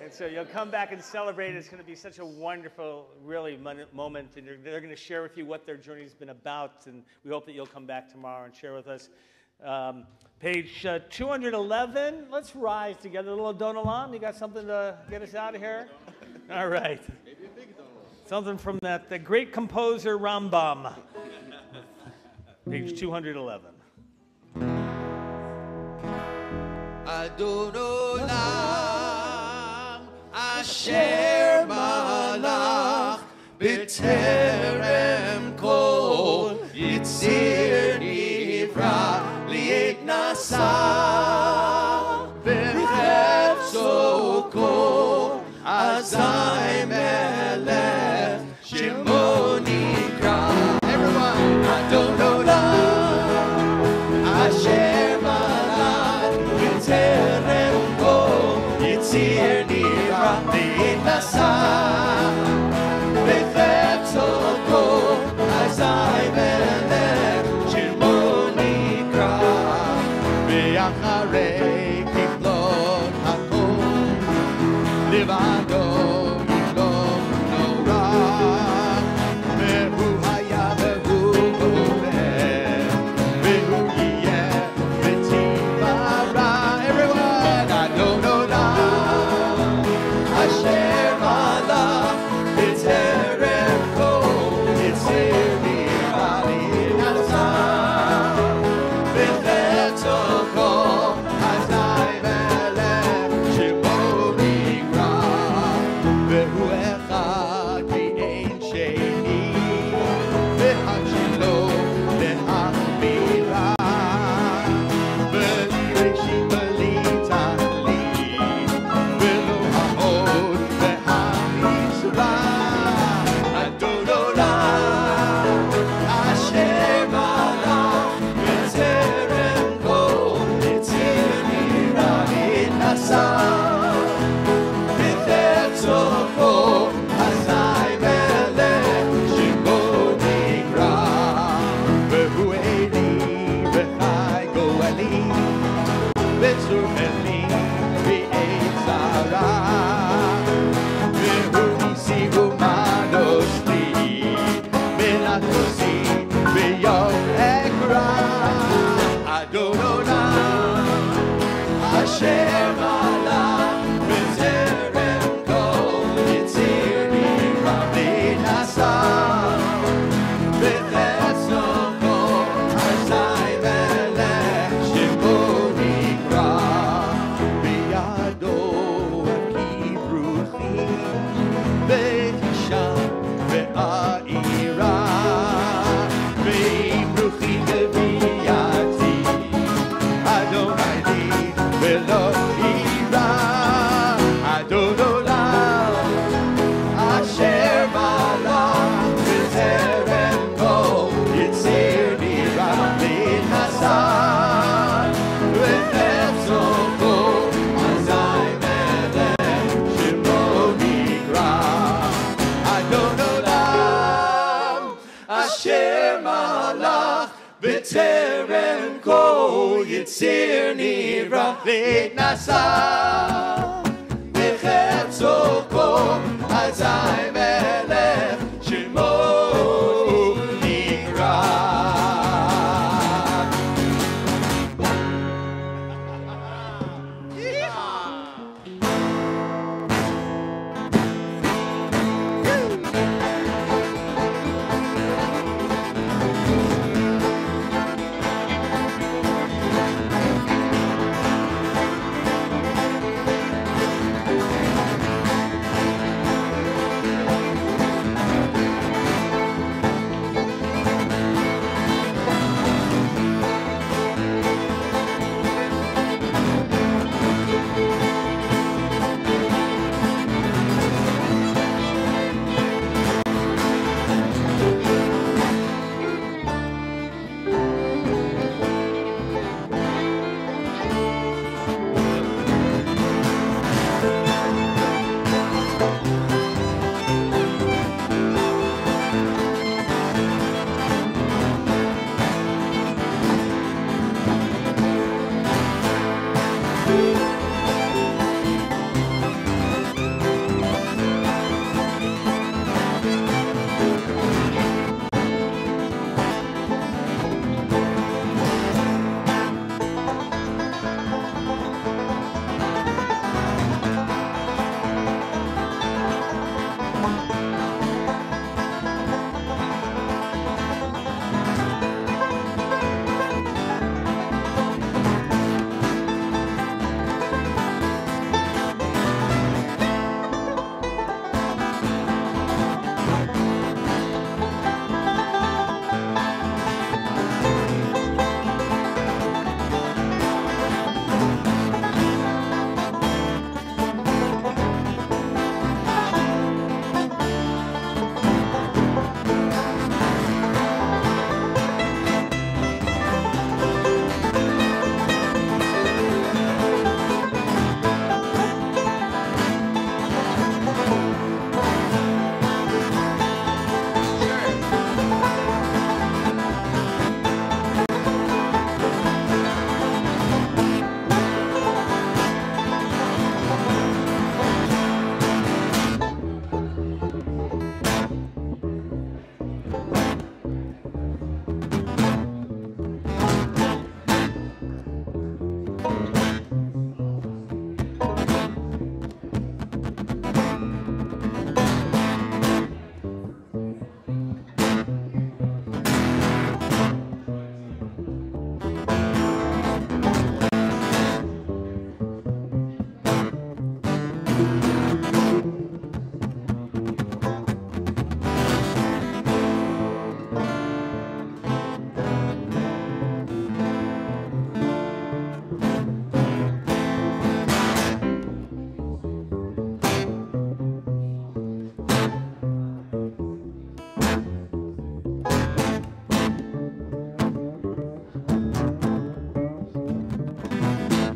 And so you'll come back and celebrate. It's going to be such a wonderful, really moment. And they're going to share with you what their journey's been about. And we hope that you'll come back tomorrow and share with us. Page 211. Let's rise together. A little Don Olam. You got something to get us out of here? All right. Maybe a big Don Olam. Something from the great composer Rambam. Page 211. Adon Olam Asher Malach B'terem Kol Yitzir Nivra Li'et Nasa B'chefzo Kol Azai Melech Shemo Nikra. Everyone, Adon Olam Asher Malach B'terem Kol Yitzir Nivra Li'et Nasa B'chefzo Kol Azai Melech Shemo Nikra. ואחרי ככלות הכל לבדו יבלום נורא והוא היה והוא הולך והוא יהיה ותפארה everyone אדוני אשר מלך בטרם כל יציר נראה לי נעשה בטרם כל יציר נברא ונעשה בחפצו כל אזי מלך שמו נקרא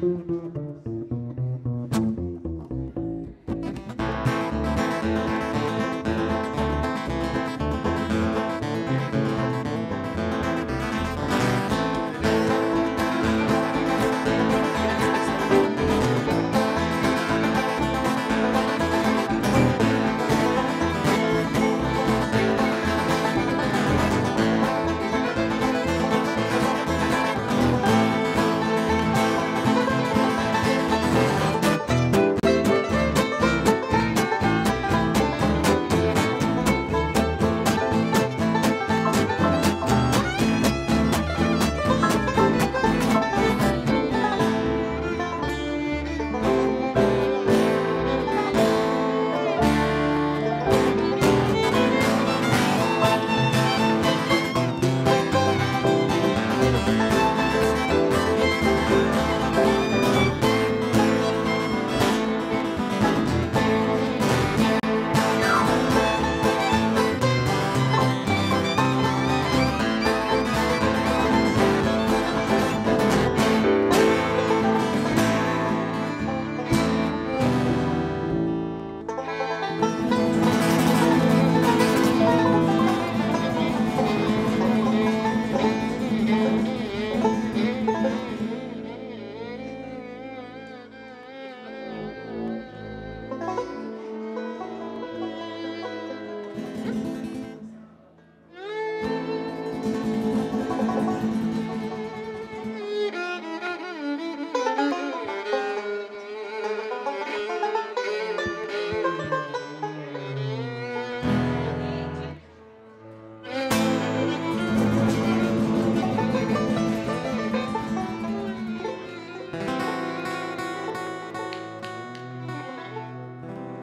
Amen.